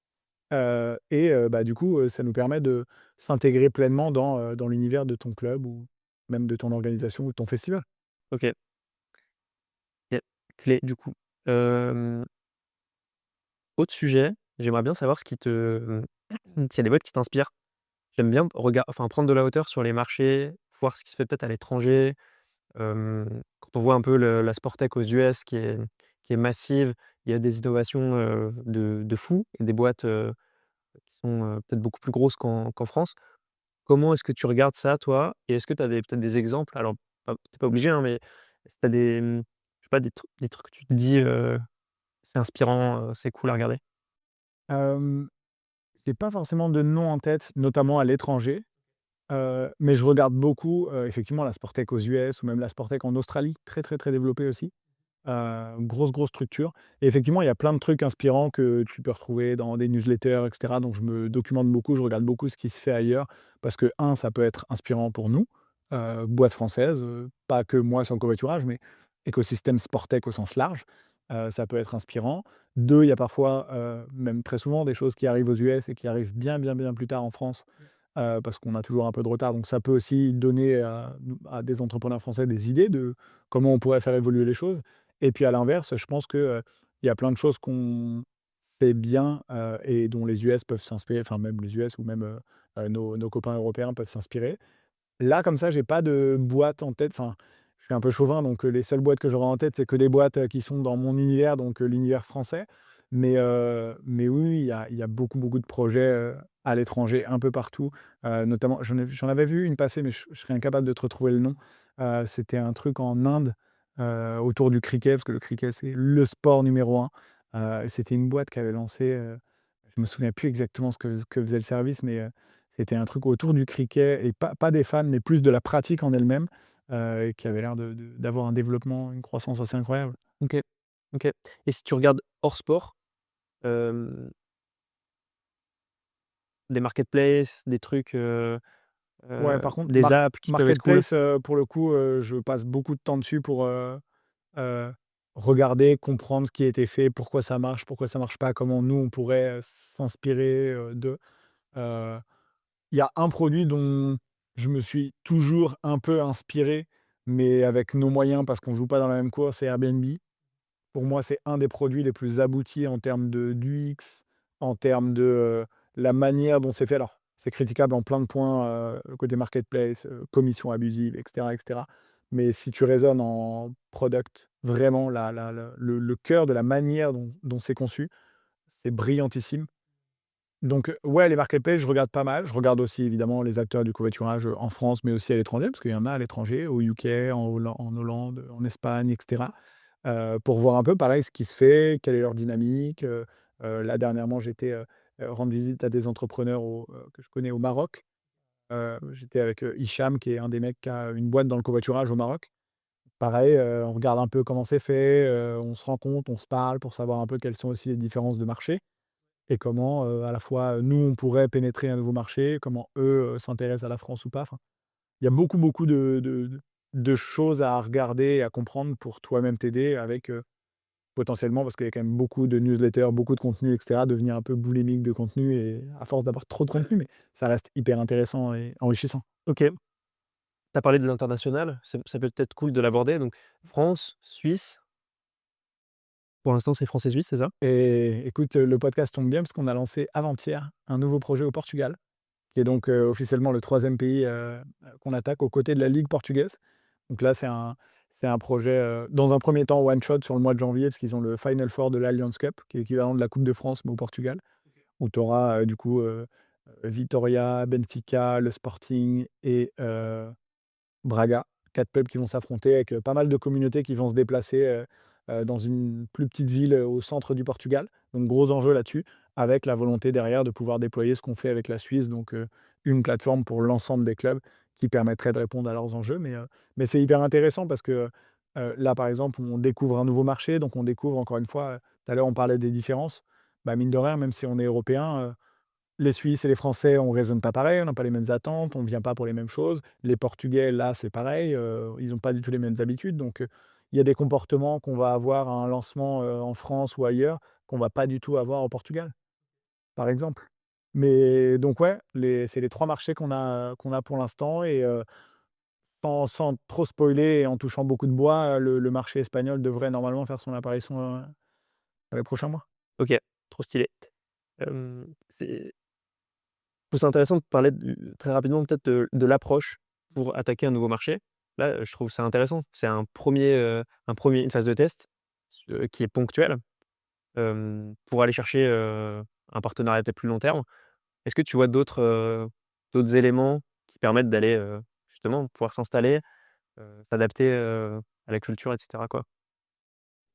[SPEAKER 1] Bah, du coup, ça nous permet de s'intégrer pleinement dans l'univers de ton club ou même de ton organisation ou de ton festival.
[SPEAKER 2] OK, OK, clé du coup. Hem, autre sujet, j'aimerais bien savoir ce qui te s'il y a des boîtes qui t'inspirent. J'aime bien prendre de la hauteur sur les marchés, voir ce qui se fait peut-être à l'étranger. Quand on voit un peu la Sportec aux US qui est massive, il y a des innovations, de fou et des boîtes, qui sont, peut-être beaucoup plus grosses qu'en France. Comment est-ce que tu regardes ça toi? Et est-ce que tu as peut-être des exemples? Alors tu pas obligé, hein, mais est-ce que tu as je sais pas, des trucs que tu te dis, «C'est inspirant, c'est cool à regarder»?
[SPEAKER 1] Hem, j'ai pas forcément de nom en tête, notamment à l'étranger, mais je regarde beaucoup, effectivement la Sportec aux US ou même la Sportec en Australie, très, très, très développée aussi. Grosse structure et effectivement, il y a plein de trucs inspirants que tu peux retrouver dans des newsletters et cetera, donc je me documente beaucoup, je regarde beaucoup ce qui se fait ailleurs parce que un, ça peut être inspirant pour nous, boîte française, pas que moi sur le covoiturage, mais écosystème Sportec au sens large, ça peut être inspirant. 2, il y a parfois, même très souvent des choses qui arrivent aux US et qui arrivent bien, bien, bien plus tard en France, parce qu'on a toujours un peu de retard, donc ça peut aussi donner à des entrepreneurs français des idées de comment on pourrait faire évoluer les choses et puis à l'inverse, je pense que, il y a plein de choses qu'on fait bien et dont les US peuvent s'inspirer, enfin même les US ou même nos copains européens peuvent s'inspirer. Là, comme ça, j'ai pas de boîte en tête. Enfin, je suis un peu chauvin, donc les seules boîtes que j'aurai en tête, c'est que des boîtes qui sont dans mon univers, donc l'univers français. Mais oui, oui, il y a beaucoup, beaucoup de projets à l'étranger, un peu partout. Notamment, j'en avais vu une passer, mais je serais incapable de te retrouver le nom. C'était un truc en Inde autour du cricket, parce que le cricket, c'est le sport numéro un. Et c'était une boîte qui avait lancé, je me souviens plus exactement ce que faisait le service, mais c'était un truc autour du cricket et pas des fans, mais plus de la pratique en elle-même, et qui avait l'air d'avoir un développement, une croissance assez incroyable.
[SPEAKER 2] OK, OK. Et si tu regardes hors sport, hem, des marketplaces, des trucs,
[SPEAKER 1] Ouais, par contre,
[SPEAKER 2] des apps qui peuvent être cool?
[SPEAKER 1] marketplace, pour le coup, je passe beaucoup de temps dessus pour, heu, regarder, comprendre ce qui a été fait, pourquoi ça marche pas, comment nous on pourrait, s'inspirer, d'eux. Heu, il y a un produit dont je me suis toujours un peu inspiré, mais avec nos moyens parce qu'on joue pas dans la même cour, c'est Airbnb. Pour moi, c'est un des produits les plus aboutis en termes de d'UX, en termes de, la manière dont c'est fait. Alors, c'est critiquable en plein de points, le côté marketplace, commission abusive et cetera et cetera. Mais si tu raisonnes en product, vraiment la le cœur de la manière dont c'est conçu, c'est brillantissime. Donc, ouais, les marketplaces, je regarde pas mal. Je regarde aussi évidemment les acteurs du covoiturage, en France, mais aussi à l'étranger, parce qu'il y en a à l'étranger, au UK, en Hollande, en Espagne et cetera. Pour voir un peu pareil ce qui se fait, quelle est leur dynamique. Là dernièrement, j'étais, rendre visite à des entrepreneurs que je connais au Maroc. J'étais avec, Hicham qui est un des mecs qui a une boîte dans le covoiturage au Maroc. Pareil, on regarde un peu comment c'est fait, on se rencontre, on se parle pour savoir un peu quelles sont aussi les différences de marché et comment, à la fois, nous, on pourrait pénétrer un nouveau marché, comment eux, s'intéressent à la France ou pas. Enfin, il y a beaucoup, beaucoup de choses à regarder et à comprendre pour toi-même t'aider avec, potentiellement, parce qu'il y a quand même beaucoup de newsletters, beaucoup de contenu et cetera, devenir un peu boulimique de contenu et à force d'avoir trop de contenu, mais ça reste hyper intéressant et enrichissant.
[SPEAKER 2] OK. Tu as parlé de l'international, ça peut être cool de l'aborder, donc France, Suisse, pour l'instant c'est France et Suisse, c'est ça?
[SPEAKER 1] Et écoute, le podcast tombe bien parce qu'on a lancé avant-hier un nouveau projet au Portugal, qui est donc, officiellement le troisième pays, qu'on attaque aux côtés de la ligue portugaise. Donc là, c'est un projet, dans un premier temps one shot sur le mois de janvier, parce qu'ils ont le Final Four de l'Allianz Cup, qui est l'équivalent de la Coupe de France, mais au Portugal, où tu auras, du coup, Vitória, Benfica, le Sporting et Braga, 4 clubs qui vont s'affronter avec, pas mal de communautés qui vont se déplacer, dans une plus petite ville, au centre du Portugal. Donc gros enjeu là-dessus, avec la volonté derrière de pouvoir déployer ce qu'on fait avec la Suisse, donc une plateforme pour l'ensemble des clubs qui permettrait de répondre à leurs enjeux. Mais c'est hyper intéressant parce que, là, par exemple, on découvre un nouveau marché, donc on découvre encore une fois, tout à l'heure on parlait des différences. Bah, mine de rien, même si on est européen, les Suisses et les Français, on raisonne pas pareil, on n'a pas les mêmes attentes, on ne vient pas pour les mêmes choses. Les Portugais, là, c'est pareil, ils ont pas du tout les mêmes habitudes. Donc, il y a des comportements qu'on va avoir à un lancement, en France ou ailleurs, qu'on va pas du tout avoir au Portugal, par exemple. Mais donc ouais, c'est les 3 marchés qu'on a pour l'instant et sans trop spoiler et en touchant beaucoup de bois, le marché espagnol devrait normalement faire son apparition, dans les prochains mois.
[SPEAKER 2] OK, trop stylé. C'est Je trouve ça intéressant de parler très rapidement peut-être de l'approche pour attaquer un nouveau marché. Là, je trouve ça intéressant. C'est une phase de test, qui est ponctuelle, pour aller chercher, un partenariat peut-être plus long terme. Est-ce que tu vois d'autres éléments qui permettent d'aller, justement pouvoir s'installer, s'adapter, à la culture et cetera quoi?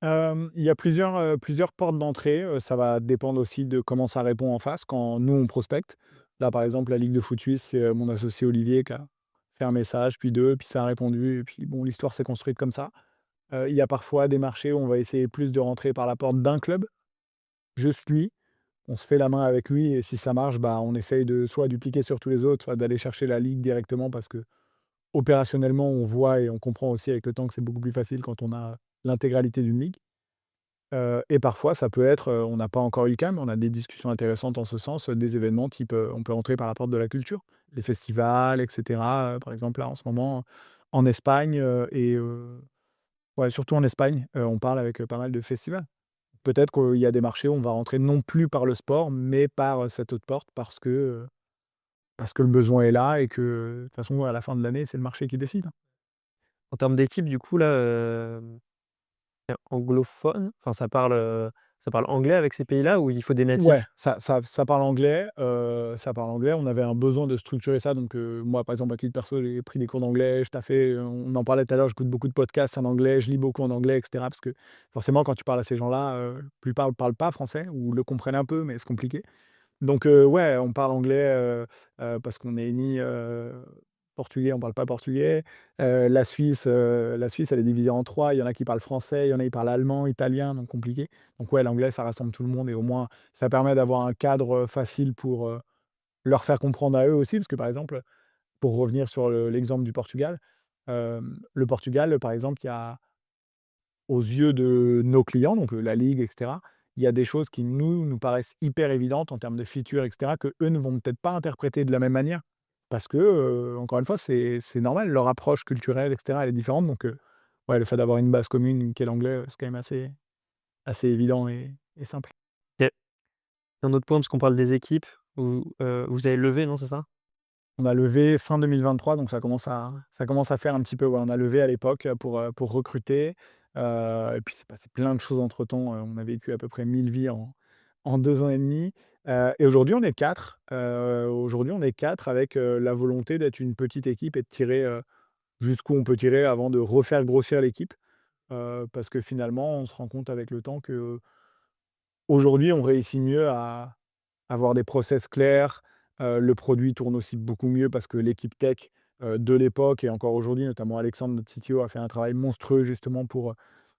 [SPEAKER 1] Il y a plusieurs portes d'entrée, ça va dépendre aussi de comment ça répond en face quand nous on prospecte. Là, par exemple, la ligue de foot suisse, c'est, mon associé Olivier qui a fait un message, puis 2, puis ça a répondu et puis bon, l'histoire s'est construite comme ça. Il y a parfois des marchés où on va essayer plus de rentrer par la porte d'un club, juste lui. On se fait la main avec lui et si ça marche, bah, on essaye de soit dupliquer sur tous les autres, soit d'aller chercher la ligue directement parce que opérationnellement, on voit et on comprend aussi avec le temps que c'est beaucoup plus facile quand on a l'intégralité d'une ligue. Et parfois, ça peut être, on n'a pas encore eu le cas, mais on a des discussions intéressantes en ce sens, des événements type, on peut entrer par la porte de la culture, les festivals et cetera. Par exemple, là, en ce moment, en Espagne, ouais, surtout en Espagne, on parle avec, pas mal de festivals. peut-être qu'il y a des marchés où on va rentrer non plus par le sport, mais par cette autre porte parce que le besoin est là et que de toute façon, à la fin de l'année, c'est le marché qui décide.
[SPEAKER 2] En termes d'équipe, du coup, là, anglophone, enfin, ça parle anglais avec ces pays-là ou il faut des
[SPEAKER 1] Ouais,
[SPEAKER 2] natifs?
[SPEAKER 1] ça parle anglais, ça parle anglais. On avait un besoin de structurer ça, donc moi, par exemple, à titre perso, j'ai pris des cours d'anglais, je taffais, on en parlait tout à l'heure, j'écoute beaucoup de podcasts en anglais, je lis beaucoup en anglais et cetera parce que forcément, quand tu parles à ces gens-là, la plupart ne parlent pas français ou le comprennent un peu, mais c'est compliqué. Donc ouais, on parle anglais, parce qu'on est ni, portugais, on parle pas portugais. La Suisse, elle est divisée en 3. Il y en a qui parlent français, il y en a qui parlent allemand, italien, donc compliqué. Donc ouais, l'anglais, ça rassemble tout le monde et au moins, ça permet d'avoir un cadre, facile pour, leur faire comprendre à eux aussi. Parce que, par exemple, pour revenir sur l'exemple du Portugal, le Portugal, par exemple, il y a aux yeux de nos clients, donc la ligue et cetera, il y a des choses qui nous paraissent hyper évidentes en termes de features et cetera, qu'eux ne vont peut-être pas interpréter de la même manière. Parce que, encore une fois, c'est normal, leur approche culturelle et cetera, elle est différente donc ouais, le fait d'avoir une base commune qui est l'anglais, c'est quand même assez évident et simple.
[SPEAKER 2] OK. Un autre point, parce qu'on parle des équipes, vous avez levé, non, c'est ça?
[SPEAKER 1] On a levé fin 2023, donc ça commence à faire un petit peu, ouais, on a levé à l'époque, pour recruter, et puis c'est passé plein de choses entre-temps, on a vécu à peu près 1000 vies en 2 ans et demi, et aujourd'hui on est 4. Aujourd'hui on est 4 avec, la volonté d'être une petite équipe et de tirer, jusqu'où on peut tirer avant de refaire grossir l'équipe, parce que finalement on se rend compte avec le temps qu'aujourd'hui on réussit mieux à avoir des process clairs, le produit tourne aussi beaucoup mieux parce que l'équipe tech, de l'époque et encore aujourd'hui, notamment Alexandre, notre CTO, a fait un travail monstrueux justement pour,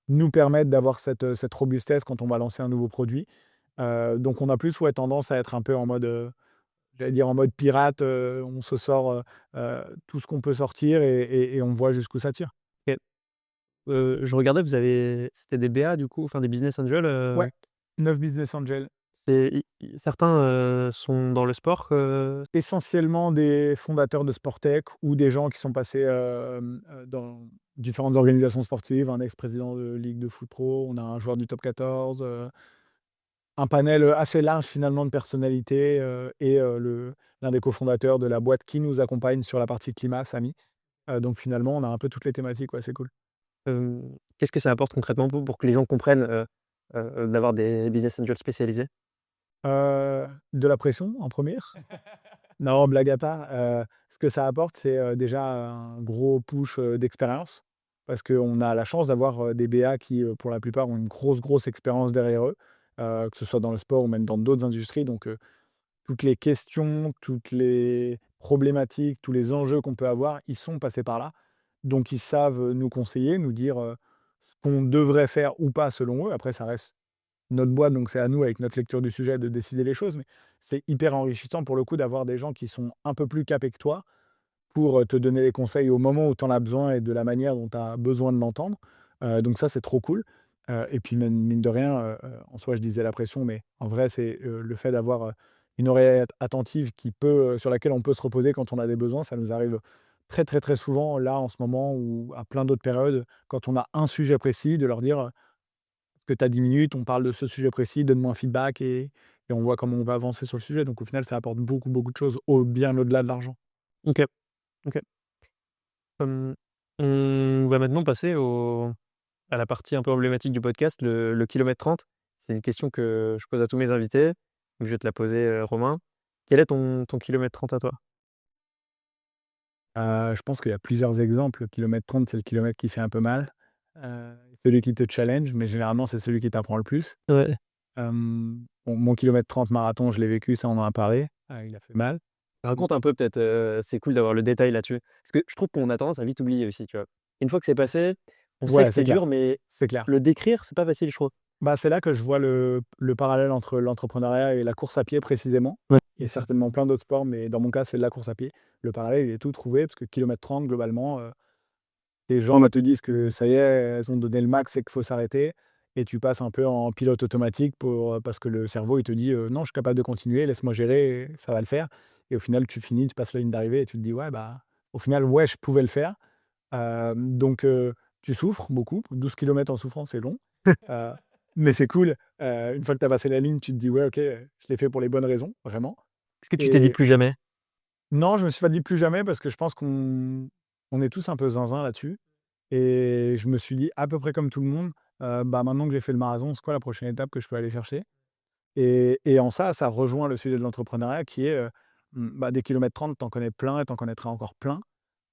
[SPEAKER 1] nous permettre d'avoir cette robustesse quand on va lancer un nouveau produit. Donc on a plus, ouais, tendance à être un peu en mode, j'allais dire en mode pirate, on se sort, tout ce qu'on peut sortir et on voit jusqu'où ça tire.
[SPEAKER 2] OK. Je regardais, c'était des BA du coup, enfin des business angels,
[SPEAKER 1] Ouais, 9 business angels.
[SPEAKER 2] c'est i certains, sont dans le sport,
[SPEAKER 1] Essentiellement des fondateurs de Sportec ou des gens qui sont passés, dans différentes organisations sportives, un ex-président de ligue de foot pro, on a un joueur du top 14, un panel, assez large finalement de personnalités, et l'un des cofondateurs de la boîte qui nous accompagne sur la partie climat, Samy. Donc finalement, on a un peu toutes les thématiques, ouais, c'est cool.
[SPEAKER 2] qu'est-ce que ça apporte concrètement pour que les gens comprennent, d'avoir des business angels spécialisés?
[SPEAKER 1] De la pression en première. Non, blague à part, ce que ça apporte, c'est, déjà un gros push, d'expérience. Parce qu'on a la chance d'avoir, des BA qui, pour la plupart, ont une grosse, grosse expérience derrière eux, que ce soit dans le sport ou même dans d'autres industries. Donc, toutes les questions, toutes les problématiques, tous les enjeux qu'on peut avoir, ils sont passés par là. Donc ils savent, nous conseiller, nous dire, ce qu'on devrait faire ou pas selon eux. Après ça reste notre boîte, donc c'est à nous, avec notre lecture du sujet, de décider les choses. Mais c'est hyper enrichissant pour le coup d'avoir des gens qui sont un peu plus capés que toi pour te donner les conseils au moment où tu en as besoin et de la manière dont tu as besoin de l'entendre. Donc ça, c'est trop cool. Et puis même, mine de rien, en soi, je disais la pression, mais en vrai, c'est le fait d'avoir une oreille attentive sur laquelle on peut se reposer quand on a des besoins. Ça nous arrive très, très, très souvent, là, en ce moment, ou à plein d'autres périodes, quand on a un sujet précis, de leur dire que tu as 10 minutes, on parle de ce sujet précis, donne-moi un feedback et on voit comment on va avancer sur le sujet. Donc au final, ça apporte beaucoup, beaucoup de choses bien au-delà de l'argent.
[SPEAKER 2] OK, OK. On va maintenant passer à la partie un peu emblématique du podcast, le kilomètre 30. C'est une question que je pose à tous mes invités, donc je vais te la poser, Romain. Quel est ton kilomètre 30 à toi?
[SPEAKER 1] Je pense qu'il y a plusieurs exemples. Le kilomètre 30, c'est le kilomètre qui fait un peu mal. Celui qui te challenge, mais généralement, c'est celui qui t'apprend le plus.
[SPEAKER 2] Ouais.
[SPEAKER 1] Bon, mon kilomètre 30 marathon, je l'ai vécu, ça, on en a parlé. Il a fait mal.
[SPEAKER 2] Raconte un peu peut-être, c'est cool d'avoir le détail là-dessus. Parce que je trouve qu'on a tendance à vite oublier aussi, tu vois? Une fois que c'est passé, on sait
[SPEAKER 1] Ouais,
[SPEAKER 2] que
[SPEAKER 1] c'est
[SPEAKER 2] c'était
[SPEAKER 1] clair,
[SPEAKER 2] dur, mais
[SPEAKER 1] c'est clair.
[SPEAKER 2] le décrire, c'est pas facile, je trouve.
[SPEAKER 1] Bah, c'est là que je vois le parallèle entre l'entrepreneuriat et la course à pied précisément.
[SPEAKER 2] Ouais.
[SPEAKER 1] Il y a certainement plein d'autres sports, mais dans mon cas, c'est la course à pied. Le parallèle, il est tout trouvé parce que kilomètre 30 globalement, les gens te disent que ça y est, elles ont donné le max et qu'il faut s'arrêter et tu passes un peu en pilote automatique parce que le cerveau, il te dit: «Non, je suis capable de continuer, laisse-moi gérer, ça va le faire» et au final, tu finis, tu passes la ligne d'arrivée et tu te dis: «Ouais, bah, au final, ouais, je pouvais le faire». Donc tu souffres beaucoup, 12 kilomètres en souffrance, c'est long. Heu Mais c'est cool. Une fois que tu as passé la ligne, tu te dis: «Ouais, OK, je l'ai fait pour les bonnes raisons, vraiment».
[SPEAKER 2] Est-ce que tu t'es dit
[SPEAKER 1] Et
[SPEAKER 2] plus jamais?
[SPEAKER 1] non, je me suis pas dit plus jamais parce que je pense qu'on est tous un peu zinzin là-dessus et je me suis dit à peu près comme tout le monde, bah, maintenant que j'ai fait le marathon, c'est quoi la prochaine étape que je peux aller chercher? Et en ça, ça rejoint le sujet de l'entrepreneuriat qui est, bah, des kilomètres 30, tu en connais plein et tu en connaîtras encore plein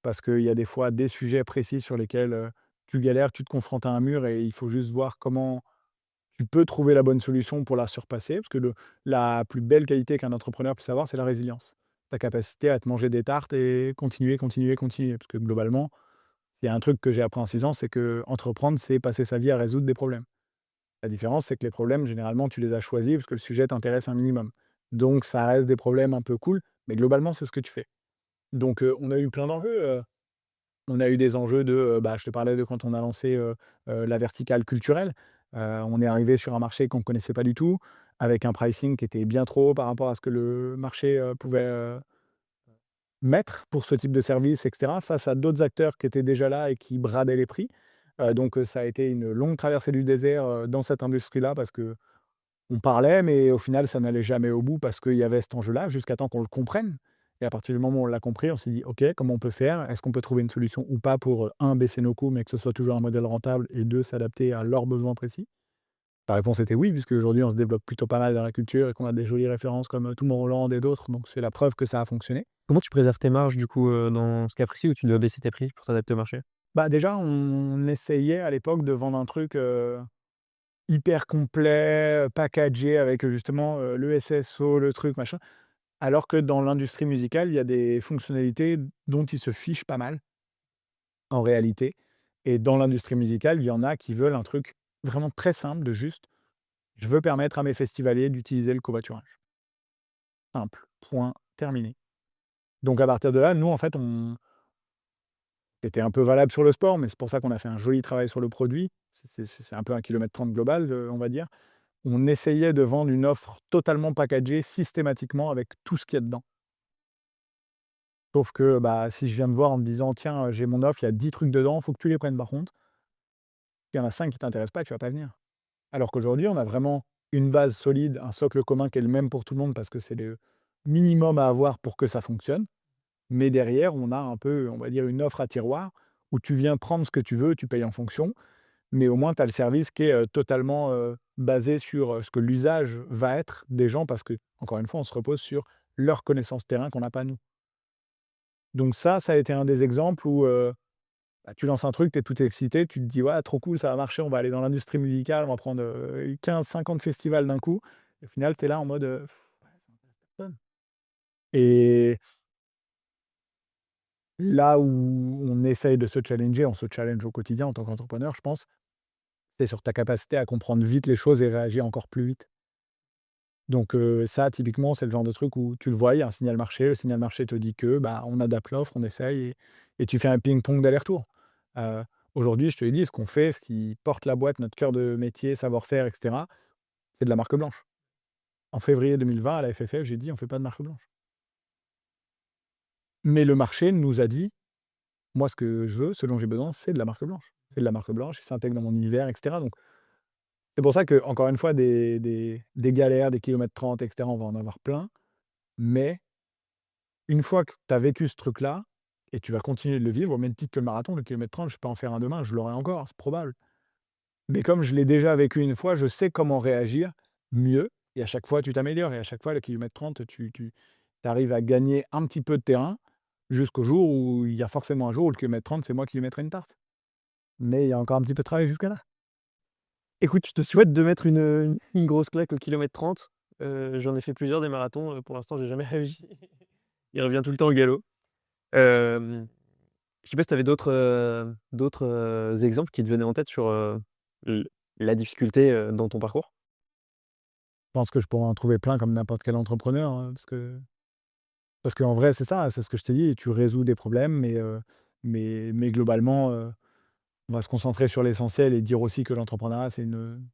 [SPEAKER 1] parce qu'il y a des fois des sujets précis sur lesquels, tu galères, tu te confrontes à un mur et il faut juste voir comment tu peux trouver la bonne solution pour la surpasser. Parce que la plus belle qualité qu'un entrepreneur puisse avoir, c'est la résilience. Ta capacité à te manger des tartes et continuer, continuer, continuer. Parce que globalement, il y a un truc que j'ai appris en 6 ans, c'est que entreprendre, c'est passer sa vie à résoudre des problèmes. La différence, c'est que les problèmes, généralement, tu les as choisis parce que le sujet t'intéresse un minimum. Donc ça reste des problèmes un peu cool, mais globalement, c'est ce que tu fais. Donc on a eu plein d'enjeux, on a eu des enjeux de, bah, je te parlais de quand on a lancé, la verticale culturelle. On est arrivé sur un marché qu'on ne connaissait pas du tout, avec un pricing qui était bien trop haut par rapport à ce que le marché, pouvait, mettre pour ce type de service et cetera, face à d'autres acteurs qui étaient déjà là et qui bradaient les prix. Donc ça a été une longue traversée du désert, dans cette industrie-là parce qu'on parlait, mais au final, ça n'allait jamais au bout parce qu'il y avait cet enjeu-là, jusqu'à temps qu'on le comprenne. Et à partir du moment où on l'a compris, on s'est dit: «OK, comment on peut faire? Est-ce qu'on peut trouver une solution ou pas pour, 1 baisser nos coûts, mais que ce soit toujours un modèle rentable et 2 s'adapter à leurs besoins précis?» La réponse était oui, puisque aujourd'hui on se développe plutôt pas mal dans la culture et qu'on a des jolies références comme, Tomorrowland et d'autres, donc c'est la preuve que ça a fonctionné.
[SPEAKER 2] Comment tu préserves tes marges du coup, dans ce cas précis où tu dois baisser tes prix pour t'adapter au marché?
[SPEAKER 1] Bah, déjà, on essayait à l'époque de vendre un truc, hyper complet, packagé avec, justement, le SSO, le truc machin. Alors que dans l'industrie musicale, il y a des fonctionnalités dont ils se fichent pas mal, en réalité. Et dans l'industrie musicale, il y en a qui veulent un truc vraiment très simple de juste: «Je veux permettre à mes festivaliers d'utiliser le covoiturage». Simple, point, terminé. Donc à partir de là, nous, en fait, on c'était un peu valable sur le sport, mais c'est pour ça qu'on a fait un joli travail sur le produit. C'est un peu un kilomètre 30 global, on va dire. On essayait de vendre une offre totalement packagée systématiquement avec tout ce qu'il y a dedans. Sauf que, bah, si je viens me voir en me disant: «Tiens, j'ai mon offre, il y a 10 trucs dedans, faut que tu les prennes par contre». Il y en a 5 qui t'intéressent pas, tu vas pas venir. Alors qu'aujourd'hui, on a vraiment une base solide, un socle commun qui est le même pour tout le monde parce que c'est le minimum à avoir pour que ça fonctionne. Mais derrière, on a un peu, on va dire, une offre à tiroir où tu viens prendre ce que tu veux, tu payes en fonction, mais au moins tu as le service qui est, totalement, basé sur, ce que l'usage va être des gens parce que encore une fois, on se repose sur leur connaissance terrain qu'on n'a pas nous. Donc ça a été un des exemples où, bah, tu lances un truc, tu es tout excité, tu te dis: «Ouais, trop cool, ça va marcher, on va aller dans l'industrie musicale, on va prendre, 15-50 festivals d'un coup». Et au final, tu es là en mode, «Ouais, ça intéresse personne». Et là où on essaye de se challenger, on se challenge au quotidien en tant qu'entrepreneur, je pense, c'est sur ta capacité à comprendre vite les choses et réagir encore plus vite. Donc ça, typiquement, c'est le genre de truc où tu le vois, il y a un signal marché, le signal marché te dit que, bah, on adapte l'offre, on essaye et tu fais un ping-pong d'aller-retour. Heu, Aujourd'hui, je te l'ai dit, ce qu'on fait, ce qui porte la boîte, notre cœur de métier, savoir-faire et cetera, c'est de la marque blanche. En février 2020, à la FFF, j'ai dit: «On fait pas de marque blanche». Mais le marché nous a dit: «Moi, ce que je veux, ce dont j'ai besoin, c'est de la marque blanche». C'est de la marque blanche, il s'intègre dans mon univers et cetera. Donc c'est pour ça que encore une fois, des galères, des kilomètres 30 et cetera, on va en avoir plein, mais une fois que tu as vécu ce truc-là et tu vas continuer de le vivre au même titre que le marathon, le kilomètre 30, je peux en faire un demain, je l'aurai encore, c'est probable. Mais comme je l'ai déjà vécu une fois, je sais comment réagir mieux et à chaque fois tu t'améliores et à chaque fois le kilomètre 30, tu arrives à gagner un petit peu de terrain jusqu'au jour où il y a forcément un jour où le kilomètre 30, c'est moi qui lui mettrai une tarte. Mais il y a encore un petit peu de travail jusqu'à là.
[SPEAKER 2] Écoute, je te souhaite de mettre une grosse claque au kilomètre 30. J'en ai fait plusieurs des marathons, pour l'instant j'ai jamais réussi. Il revient tout le temps au galop. Hem, je sais pas si tu avais d'autres exemples qui te venaient en tête sur, l la difficulté, dans ton parcours?
[SPEAKER 1] Je pense que je pourrais en trouver plein comme n'importe quel entrepreneur, hein, parce qu'en vrai, c'est ça, c'est ce que je t'ai dit, tu résous des problèmes, mais globalement, on va se concentrer sur l'essentiel et dire aussi que l'entrepreneuriat, c'est une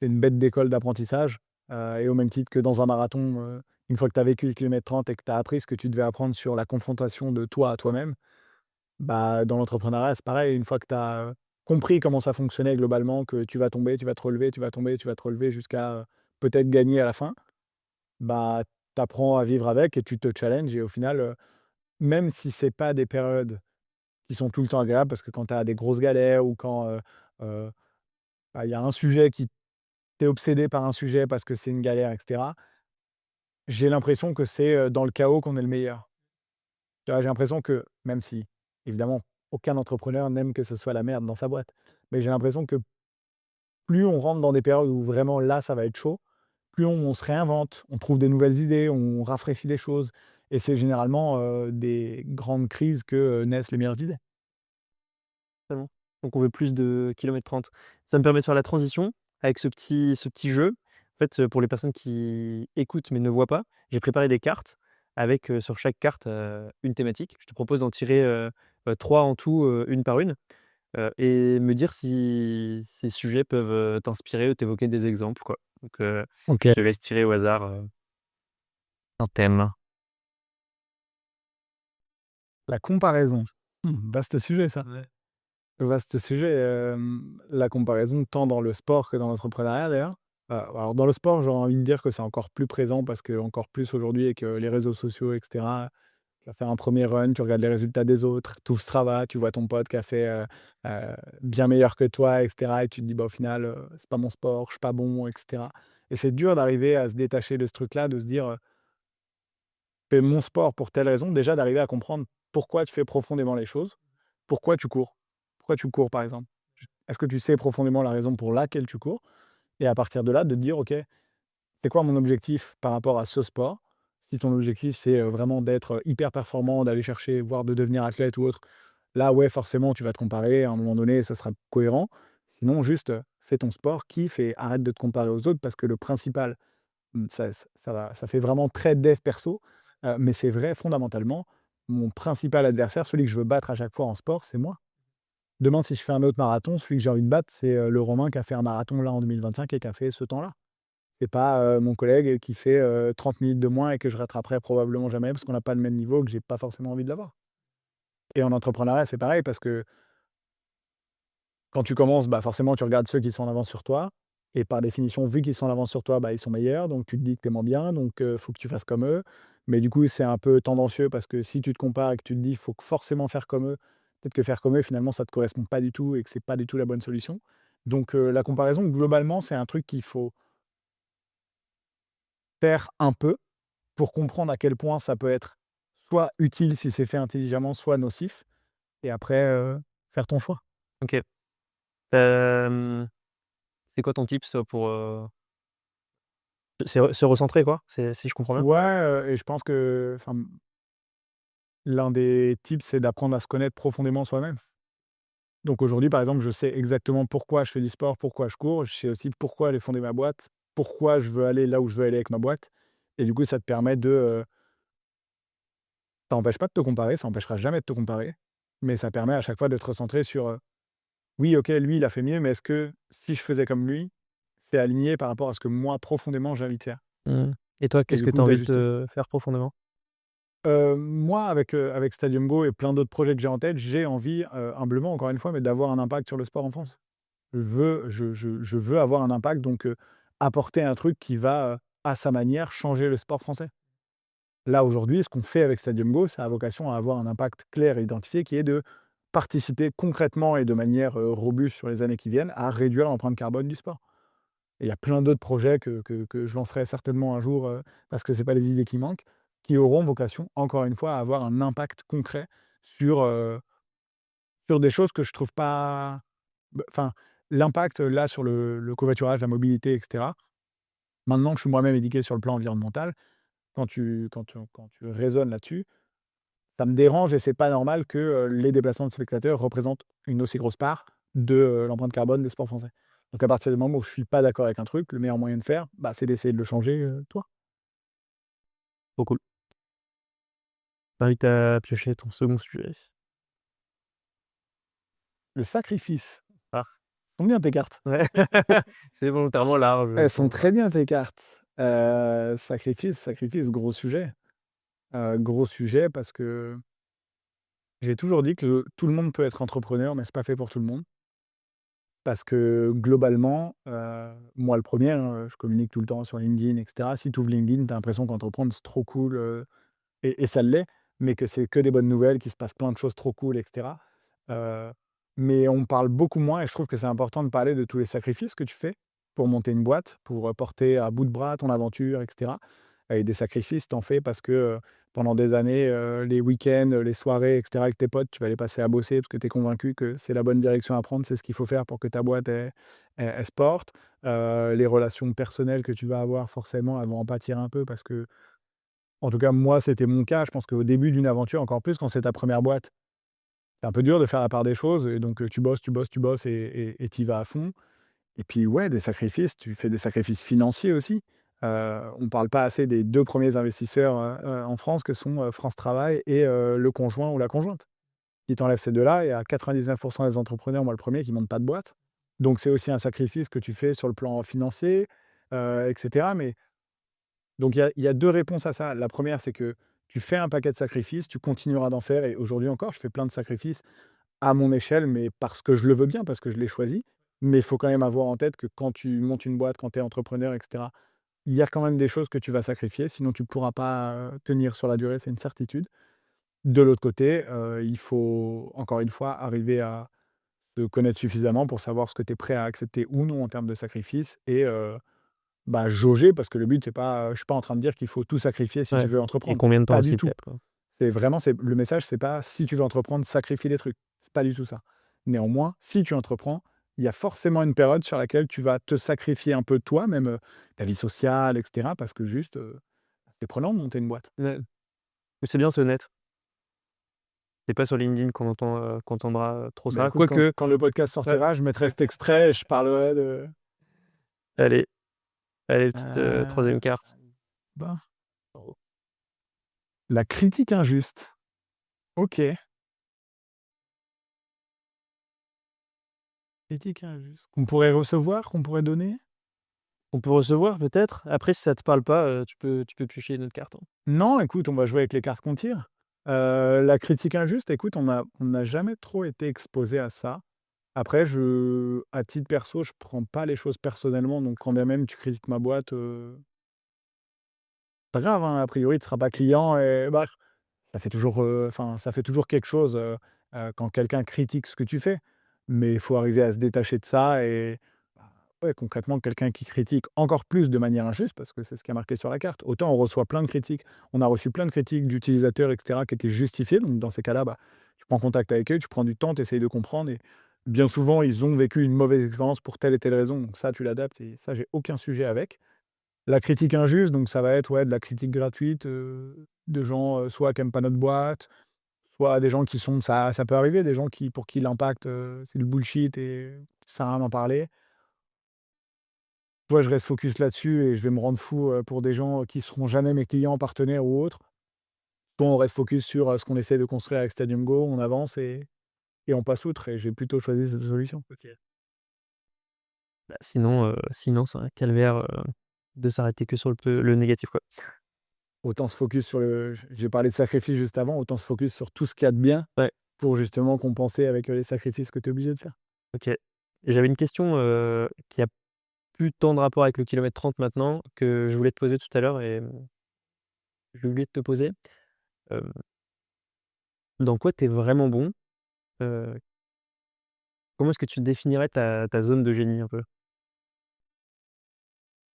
[SPEAKER 1] bête d'école d'apprentissage, et au même titre que dans un marathon, une fois que tu as vécu le kilomètre 30 et que tu as appris ce que tu devais apprendre sur la confrontation de toi à toi-même, bah, dans l'entrepreneuriat, c'est pareil, une fois que tu as, compris comment ça fonctionnait globalement, que tu vas tomber, tu vas te relever, tu vas tomber, tu vas te relever jusqu'à, peut-être gagner à la fin, bah, tu apprends à vivre avec et tu te challenges et au final, même si c'est pas des périodes qui sont tout le temps agréables parce que quand tu as des grosses galères ou quand, heu, bah, il y a un sujet qui tu es obsédé par un sujet parce que c'est une galère et cetera, j'ai l'impression que c'est, dans le chaos qu'on est le meilleur. Tu vois? J'ai l'impression que même si, évidemment, aucun entrepreneur n'aime que ce soit la merde dans sa boîte, mais j'ai l'impression que plus on rentre dans des périodes où vraiment là, ça va être chaud, plus on se réinvente, on trouve des nouvelles idées, on rafraîchit les choses et c'est généralement, des grandes crises que, naissent les meilleures idées.
[SPEAKER 2] Totalement. Donc on veut plus de kilomètres 30. Ça me permet de faire la transition avec ce petit jeu. En fait, pour les personnes qui écoutent mais ne voient pas, j'ai préparé des cartes avec, sur chaque carte, une thématique. Je te propose d'en tirer, 3 en tout, une par une, et me dire si ces sujets peuvent, t'inspirer ou t'évoquer des exemples, quoi. Donc, je
[SPEAKER 1] OK.
[SPEAKER 2] te laisse tirer au hasard, un thème.
[SPEAKER 1] La comparaison. Vaste sujet ça.
[SPEAKER 2] Ouais.
[SPEAKER 1] Vaste sujet, la comparaison tant dans le sport que dans l'entrepreneuriat d'ailleurs. Alors dans le sport, j'aurais envie de dire que c'est encore plus présent parce que encore plus aujourd'hui avec, les réseaux sociaux et cetera. Tu vas faire un premier run, tu regardes les résultats des autres, tu ouvres Strava, tu vois ton pote qui a fait, bien meilleur que toi et cetera et tu te dis: «Bah, au final, c'est pas mon sport, je suis pas bon» et cetera et c'est dur d'arriver à se détacher de ce truc-là, de se dire, «Fais mon sport pour telle raison». Déjà d'arriver à comprendre pourquoi tu fais profondément les choses. Pourquoi tu cours? Pourquoi tu cours, par exemple? Est-ce que tu sais profondément la raison pour laquelle tu cours? Et à partir de là, de te dire: «OK, c'est quoi mon objectif par rapport à ce sport?» Si ton objectif, c'est, vraiment d'être, hyper performant, d'aller chercher, voire de devenir athlète ou autre, là, ouais, forcément, tu vas te comparer. À un moment donné, ça sera cohérent. Sinon, juste, fais ton sport, kiffe et arrête de te comparer aux autres parce que le principal, ça fait vraiment très dev perso, mais c'est vrai fondamentalement, mon principal adversaire, celui que je veux battre à chaque fois en sport, c'est moi. Demain, si je fais un autre marathon, celui que j'ai envie de battre, c'est, le Romain qui a fait un marathon là en 2025 et qui a fait ce temps-là. C'est pas, mon collègue qui fait, 30 minutes de moins et que je rattraperai probablement jamais parce qu'on n'a pas le même niveau, que j'ai pas forcément envie de l'avoir. Et en entrepreneuriat, c'est pareil parce que quand tu commences, bah, forcément, tu regardes ceux qui sont en avance sur toi et par définition, vu qu'ils sont en avance sur toi, bah, ils sont meilleurs, donc tu te dis que tu es moins bien, donc faut que tu fasses comme eux. Mais du coup, c'est un peu tendancieux parce que si tu te compares et que tu te dis: «Faut forcément faire comme eux», peut-être que faire comme eux, finalement, ça te correspond pas du tout et que c'est pas du tout la bonne solution. Donc la comparaison, globalement, c'est un truc qu'il faut faire un peu pour comprendre à quel point ça peut être soit utile si c'est fait intelligemment, soit nocif et après, faire ton choix.
[SPEAKER 2] OK. Hem, c'est quoi ton tips, pour, se recentrer quoi? C'est si je comprends bien?
[SPEAKER 1] Ouais, et je pense que, enfin, l'un des tips, c'est d'apprendre à se connaître profondément soi-même. Donc aujourd'hui, par exemple, je sais exactement pourquoi je fais du sport, pourquoi je cours. Je sais aussi pourquoi aller fonder ma boîte, pourquoi je veux aller là où je veux aller avec ma boîte et du coup, ça te permet de, ça empêche pas de te comparer, ça empêchera jamais de te comparer, mais ça permet à chaque fois de te recentrer sur, «Oui, OK, lui, il a fait mieux, mais est-ce que si je faisais comme lui, c'est aligné par rapport à ce que moi, profondément, j'ai envie de faire?»
[SPEAKER 2] Mmh. Et toi,
[SPEAKER 1] Et
[SPEAKER 2] qu'est-ce
[SPEAKER 1] du
[SPEAKER 2] que tu
[SPEAKER 1] coup,
[SPEAKER 2] as envie
[SPEAKER 1] d'ajuster.
[SPEAKER 2] de faire profondément?
[SPEAKER 1] Moi, avec Stadium Go et plein d'autres projets que j'ai en tête, j'ai envie, humblement, encore une fois, mais d'avoir un impact sur le sport en France. Je veux avoir un impact, donc apporter un truc qui va, à sa manière, changer le sport français. Là, aujourd'hui, ce qu'on fait avec Stadium Go, ça a vocation à avoir un impact clair et identifié qui est de participer concrètement et de manière, robuste sur les années qui viennent à réduire l'empreinte carbone du sport. Et il y a plein d'autres projets que je lancerai certainement un jour, parce que c'est pas les idées qui manquent, qui auront vocation, encore une fois, à avoir un impact concret sur, sur des choses que je trouve pas enfin, l'impact, là, sur le covoiturage, la mobilité et cetera. Maintenant que je suis moi-même éduqué sur le plan environnemental, quand tu raisonnes là-dessus, ça me dérange et c'est pas normal que, les déplacements de spectateurs représentent une aussi grosse part de, l'empreinte carbone des sports français. Donc à partir du moment où je suis pas d'accord avec un truc, le meilleur moyen de faire, bah, c'est d'essayer de le changer, toi.
[SPEAKER 2] Trop cool. Je t'invite à piocher ton second sujet.
[SPEAKER 1] Le sacrifice.
[SPEAKER 2] Ah,
[SPEAKER 1] Sont bien tes cartes.
[SPEAKER 2] ouais. C'est volontairement large,
[SPEAKER 1] Elles sont
[SPEAKER 2] pour ça.
[SPEAKER 1] très bien tes cartes. Sacrifice, gros sujet parce que j'ai toujours dit que tout le monde peut être entrepreneur, mais c'est pas fait pour tout le monde. Parce que globalement, moi le premier, hein, je communique tout le temps sur LinkedIn et cetera. Si tu ouvres LinkedIn, tu as l'impression qu'entreprendre, c'est trop cool, et ça l'est, mais que c'est que des bonnes nouvelles, qu'il se passe plein de choses trop cool et cetera. Heu, mais on parle beaucoup moins et je trouve que c'est important de parler de tous les sacrifices que tu fais pour monter une boîte, pour, porter à bout de bras ton aventure et cetera. Et des sacrifices, tu en fais parce que, pendant des années, les week-ends, les soirées et cetera avec tes potes, tu vas les passer à bosser parce que tu es convaincu que c'est la bonne direction à prendre, c'est ce qu'il faut faire pour que ta boîte elle se porte. Les relations personnelles que tu vas avoir forcément, elles vont en pâtir un peu parce que en tout cas, moi, c'était mon cas. Je pense qu'au début d'une aventure, encore plus quand c'est ta première boîte, c'est un peu dur de faire la part des choses et donc tu bosses, tu bosses, tu bosses et tu y vas à fond. Et puis ouais, des sacrifices, tu fais des sacrifices financiers aussi. On ne parle pas assez des 2 premiers investisseurs, en France que sont, France Travail et le conjoint ou la conjointe. Si tu enlèves ces 2 là, il y a 99 des entrepreneurs, moi le premier, qui montent pas de boîte. Donc c'est aussi un sacrifice que tu fais sur le plan financier, et cetera. Mais donc il y a 2 réponses à ça. La première, c'est que tu fais un paquet de sacrifices, tu continueras d'en faire et aujourd'hui encore, je fais plein de sacrifices à mon échelle, mais parce que je le veux bien, parce que je l'ai choisi. Mais il faut quand même avoir en tête que quand tu montes une boîte, quand tu es entrepreneur et cetera, il y a quand même des choses que tu vas sacrifier, sinon tu ne pourras pas, tenir sur la durée, c'est une certitude. De l'autre côté, il faut encore une fois arriver à te connaître suffisamment pour savoir ce que tu es prêt à accepter ou non en termes de sacrifice et bah, jauger parce que le but c'est pas, je suis pas en train de dire qu'il faut tout sacrifier si tu
[SPEAKER 2] Ouais.
[SPEAKER 1] veux
[SPEAKER 2] Et
[SPEAKER 1] entreprendre.
[SPEAKER 2] combien de temps
[SPEAKER 1] Pas du
[SPEAKER 2] aussi
[SPEAKER 1] tout.
[SPEAKER 2] peut-être, quoi?
[SPEAKER 1] C'est vraiment c'est le message, c'est pas: «Si tu veux entreprendre, sacrifie des trucs». C'est pas du tout ça. Néanmoins, si tu entreprends, il y a forcément une période sur laquelle tu vas te sacrifier un peu toi, même, ta vie sociale et cetera parce que juste, c'est prenant de monter une boîte.
[SPEAKER 2] Ouais. Mais c'est bien, c'est honnête. C'est pas sur LinkedIn qu'on entendra, trop
[SPEAKER 1] Bah,
[SPEAKER 2] ça.
[SPEAKER 1] écoute, quand
[SPEAKER 2] Quoique,
[SPEAKER 1] quand le podcast
[SPEAKER 2] ouais,
[SPEAKER 1] sortira, je mettrai cet extrait et je parlerai de
[SPEAKER 2] allez, allez, petite,
[SPEAKER 1] heu,
[SPEAKER 2] 3e carte.
[SPEAKER 1] bah, la critique injuste. OK, critique injuste. Qu'on pourrait recevoir, qu'on pourrait donner?
[SPEAKER 2] On peut recevoir peut-être? Après si ça te parle pas, tu peux piocher une autre carte, hein.
[SPEAKER 1] Non, écoute, on va jouer avec les cartes qu'on tire. La critique injuste, écoute, on n'a jamais trop été exposé à ça. Après, à titre perso, je prends pas les choses personnellement, donc quand bien même tu critiques ma boîte, pas grave, hein, a priori, tu seras pas client et bah, ça fait toujours, enfin, ça fait toujours quelque chose, quand quelqu'un critique ce que tu fais. Mais il faut arriver à se détacher de ça et bah, ouais, concrètement, quelqu'un qui critique encore plus de manière injuste, parce que c'est ce qui est marqué sur la carte. Autant on reçoit plein de critiques, on a reçu plein de critiques d'utilisateurs et cetera qui étaient justifiées, donc dans ces cas-là, bah, tu prends contact avec eux, tu prends du temps, tu essayes de comprendre et bien souvent, ils ont vécu une mauvaise expérience pour telle et telle raison, donc ça, tu l'adaptes et ça, j'ai aucun sujet avec. La critique injuste, donc ça va être, ouais, de la critique gratuite, de gens, soit qui aiment pas notre boîte, soit des gens qui sont ça peut arriver, des gens pour qui l'impact, c'est du bullshit et ça sert à rien d'en parler. Soit je reste focus là-dessus et je vais me rendre fou, pour des gens qui seront jamais mes clients, partenaires ou autres. Soit on reste focus sur, ce qu'on essaie de construire avec Stadium Go, on avance et on passe outre et j'ai plutôt choisi cette solution.
[SPEAKER 2] OK. Bah, sinon c'est un calvaire, de s'arrêter que sur le négatif, quoi.
[SPEAKER 1] Autant se focus sur le j'ai parlé de sacrifice juste avant, autant se focus sur tout ce qu'il y a de bien
[SPEAKER 2] Ouais,
[SPEAKER 1] pour justement compenser avec, les sacrifices que tu es obligé de faire.
[SPEAKER 2] OK. J'avais une question, qui a plus tant de rapport avec le kilomètre 30 maintenant, que je voulais te poser tout à l'heure et j'ai oublié de te poser. Hem, dans quoi tu es vraiment bon? Heu, comment est-ce que tu définirais ta zone de génie un peu?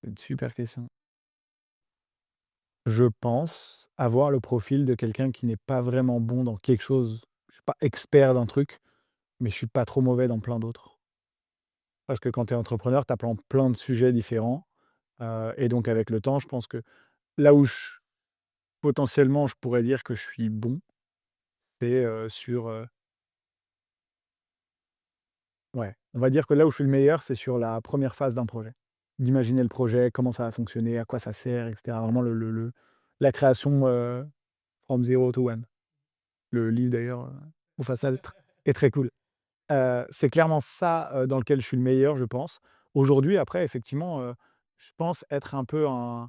[SPEAKER 1] C'est une super question. Je pense avoir le profil de quelqu'un qui n'est pas vraiment bon dans quelque chose. Je suis pas expert d'un truc, mais je suis pas trop mauvais dans plein d'autres. Parce que quand tu es entrepreneur, tu apprends plein de sujets différents, et donc avec le temps, je pense que là où potentiellement, je pourrais dire que je suis bon, c'est, sur, ouais, on va dire que là où je suis le meilleur, c'est sur la première phase d'un projet. D'imaginer le projet, comment ça va fonctionner, à quoi ça sert et cetera. Vraiment la création, from zero to one. Le livre d'ailleurs, Mufasa est très cool. C'est clairement ça, dans lequel je suis le meilleur, je pense. Aujourd'hui, après, effectivement, je pense être un peu un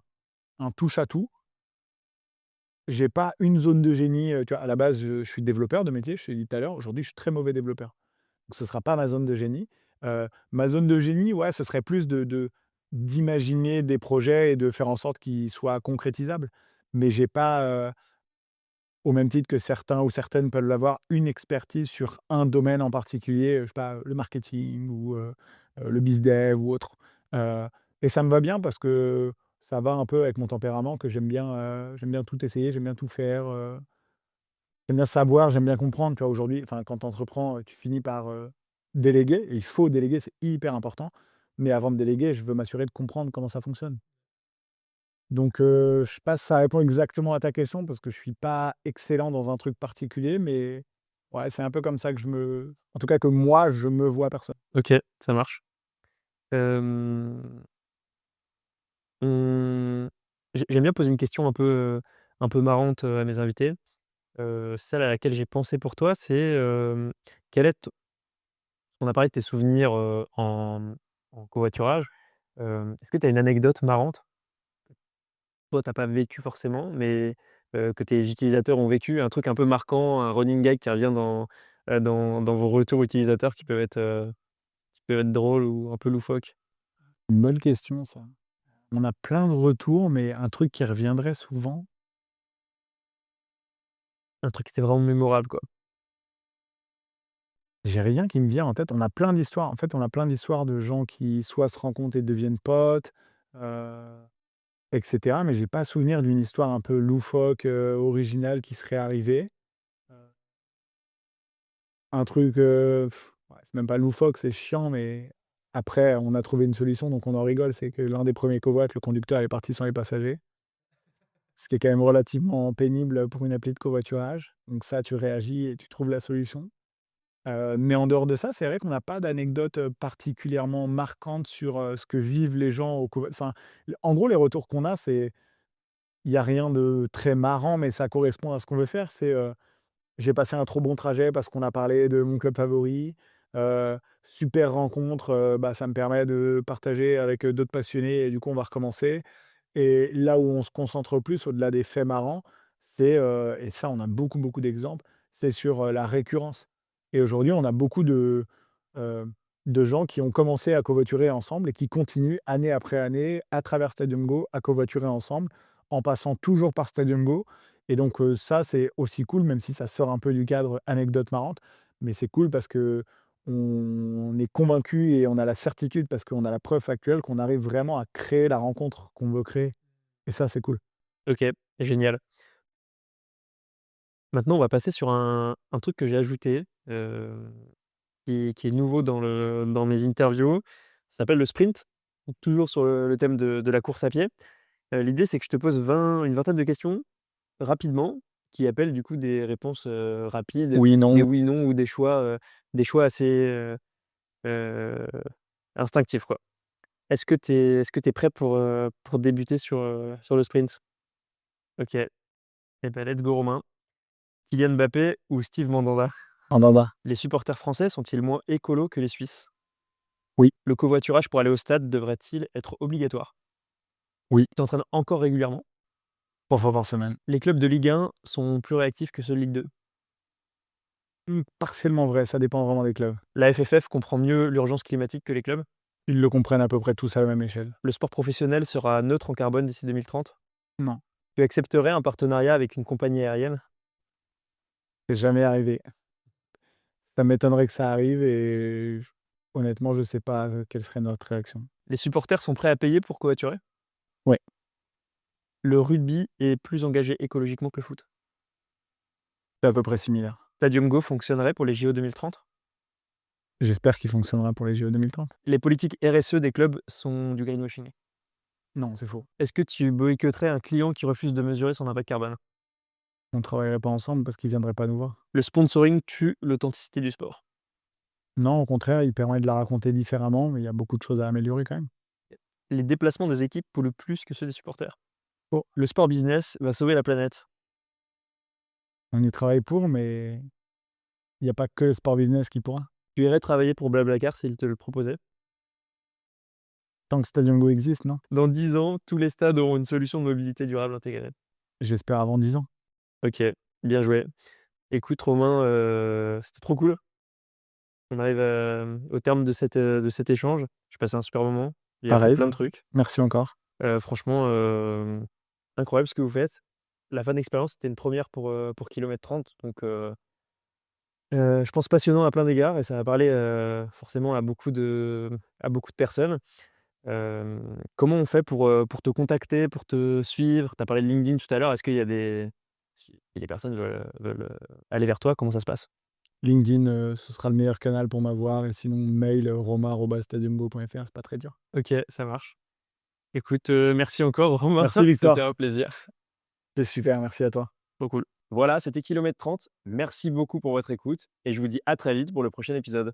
[SPEAKER 1] touche à tout. J'ai pas une zone de génie, tu vois? À la base, je suis développeur de métier, je t'ai dit tout à l'heure. Aujourd'hui, je suis très mauvais développeur. Donc ce sera pas ma zone de génie. Ma zone de génie, ouais, ce serait plus d'imaginer des projets et de faire en sorte qu'ils soient concrétisables. Mais j'ai pas, au même titre que certains ou certaines peuvent l'avoir, une expertise sur un domaine en particulier, je sais pas, le marketing ou le bizdev ou autre. Heu et ça me va bien parce que ça va un peu avec mon tempérament que j'aime bien tout essayer, j'aime bien tout faire, j'aime bien savoir, j'aime bien comprendre, tu vois? Aujourd'hui, enfin, quand tu entreprends, tu finis par, déléguer et il faut déléguer, c'est hyper important. Mais avant de déléguer, je veux m'assurer de comprendre comment ça fonctionne. Donc, je sais pas si ça répond exactement à ta question parce que je suis pas excellent dans un truc particulier, mais ouais, c'est un peu comme ça que en tout cas que moi, je me vois personne.
[SPEAKER 2] OK, ça marche. Hem, on j'aime bien poser une question un peu marrante, à mes invités. Celle à laquelle j'ai pensé pour toi, c'est, quel est t on a parlé de tes souvenirs, en covoiturage. Est-ce que tu as une anecdote marrante? Toi, tu as pas vécu forcément, mais que tes utilisateurs ont vécu, un truc un peu marquant, un running gag qui revient dans vos retours utilisateurs qui peuvent être drôles ou un peu loufoques?
[SPEAKER 1] Une bonne question ça. On a plein de retours, mais un truc qui reviendrait souvent,
[SPEAKER 2] Un truc qui était vraiment mémorable, quoi.
[SPEAKER 1] j'ai rien qui me vient en tête. On a plein d'histoires. En fait, on a plein d'histoires de gens qui soit se rencontrent et deviennent potes, heu et cetera, mais j'ai pas souvenir d'une histoire un peu loufoque, originale qui serait arrivée. Heu, un truc, ouais, c'est même pas loufoque, c'est chiant, mais après on a trouvé une solution, donc on en rigole. C'est que l'un des premiers covoit, le conducteur est parti sans les passagers, ce qui est quand même relativement pénible, pour une appli de covoiturage. Donc ça, tu réagis et tu trouves la solution. Mais en dehors de ça, c'est vrai qu'on n'a pas d'anecdote, particulièrement marquante sur, ce que vivent les gens au enfin, en gros, les retours qu'on a, c'est il y a rien de très marrant, mais ça correspond à ce qu'on veut faire. C'est, j'ai passé un trop bon trajet parce qu'on a parlé de mon club favori. Super rencontre, bah, ça me permet de partager avec, d'autres passionnés et du coup, on va recommencer. Et là où on se concentre plus, au-delà des faits marrants, c'est, et ça, on a beaucoup, beaucoup d'exemples, c'est sur, la récurrence. Et aujourd'hui, on a beaucoup heu, de gens qui ont commencé à covoiturer ensemble et qui continuent année après année, à travers Stadium Go, à covoiturer ensemble, en passant toujours par Stadium Go. Et donc, ça, c'est aussi cool, même si ça sort un peu du cadre anecdote marrante. Mais c'est cool parce qu'on est convaincu et on a la certitude, parce qu'on a la preuve factuelle, qu'on arrive vraiment à créer la rencontre qu'on veut créer. Et ça, c'est cool.
[SPEAKER 2] OK, génial. Maintenant, on va passer sur un truc que j'ai ajouté, qui est nouveau dans mes interviews. Ça s'appelle le sprint, donc toujours sur le thème de la course à pied. L'idée, c'est que je te pose une vingtaine de questions rapidement, qui appellent du coup des réponses, rapides,
[SPEAKER 1] Oui,
[SPEAKER 2] des
[SPEAKER 1] non.
[SPEAKER 2] oui, non ou des choix assez, heu, instinctifs, quoi. Est-ce que tu es prêt pour débuter sur le sprint? OK, et ben let's go Romain. Kylian Mbappé ou Steve Mandanda?
[SPEAKER 1] En dada.
[SPEAKER 2] Les supporters français sont-ils moins écolos que les Suisses?
[SPEAKER 1] Oui,
[SPEAKER 2] Le covoiturage pour aller au stade devrait-il être obligatoire?
[SPEAKER 1] oui,
[SPEAKER 2] Tu t'entraînes encore régulièrement?
[SPEAKER 1] 3 fois par semaine.
[SPEAKER 2] Les clubs de Ligue 1 sont plus réactifs que ceux de Ligue 2?
[SPEAKER 1] Partiellement vrai, ça dépend vraiment des clubs.
[SPEAKER 2] La FFF comprend mieux l'urgence climatique que les clubs?
[SPEAKER 1] Ils le comprennent à peu près tous à la même échelle.
[SPEAKER 2] Le sport professionnel sera neutre en carbone d'ici 2030?
[SPEAKER 1] Non,
[SPEAKER 2] Tu accepterais un partenariat avec une compagnie aérienne?
[SPEAKER 1] c'est jamais arrivé. Ça m'étonnerait que ça arrive et honnêtement, je sais pas, quelle serait notre réaction.
[SPEAKER 2] Les supporters sont prêts à payer pour covoiturer?
[SPEAKER 1] Ouais,
[SPEAKER 2] Le rugby est plus engagé écologiquement que le foot?
[SPEAKER 1] c'est à peu près similaire.
[SPEAKER 2] Stadium Go fonctionnerait pour les JO 2030?
[SPEAKER 1] J'espère qu'il fonctionnera pour les JO 2030.
[SPEAKER 2] Les politiques RSE des clubs sont du greenwashing?
[SPEAKER 1] Non, c'est faux.
[SPEAKER 2] Est-ce que tu boycotterais un client qui refuse de mesurer son impact carbone?
[SPEAKER 1] On travaillerait pas ensemble parce qu'ils viendraient pas nous voir.
[SPEAKER 2] Le sponsoring tue l'authenticité du sport?
[SPEAKER 1] Non, au contraire, il permet de la raconter différemment, mais il y a beaucoup de choses à améliorer quand même.
[SPEAKER 2] Les déplacements des équipes polluent plus que ceux des supporters?
[SPEAKER 1] Oh,
[SPEAKER 2] Le sport business va sauver la planète?
[SPEAKER 1] on y travaille pour, mais il y a pas que le sport business qui pourra.
[SPEAKER 2] Tu irais travailler pour Blablacar s'ils te le proposaient?
[SPEAKER 1] Tant que Stadium Go existe, non?
[SPEAKER 2] Dans 10 ans, tous les stades auront une solution de mobilité durable intégrée.
[SPEAKER 1] J'espère avant 10 ans.
[SPEAKER 2] OK, bien joué. Écoute Romain, c'était trop cool. On arrive, au terme de cet échange. J'ai passé un super moment. J'ai appris
[SPEAKER 1] Pareil,
[SPEAKER 2] plein de trucs.
[SPEAKER 1] merci encore.
[SPEAKER 2] Franchement, incroyable ce que vous faites. La fan expérience, c'était une première pour kilomètre 30, donc je pense passionnant à plein d'égards et ça va parler, forcément à beaucoup de personnes. Comment on fait pour te contacter, pour te suivre? Tu as parlé de LinkedIn tout à l'heure. Est-ce qu'il y a si les personnes veulent aller vers toi, comment ça se passe?
[SPEAKER 1] LinkedIn, ce sera le meilleur canal pour m'avoir et sinon mail, romain@stadiumgo.fr, c'est pas très dur.
[SPEAKER 2] OK, ça marche. Écoute, merci encore Romain,
[SPEAKER 1] Merci
[SPEAKER 2] c'était
[SPEAKER 1] Victor,
[SPEAKER 2] un plaisir.
[SPEAKER 1] c'est super, merci à toi.
[SPEAKER 2] Trop cool. Voilà, c'était kilomètre 30. Merci beaucoup pour votre écoute et je vous dis à très vite pour le prochain épisode.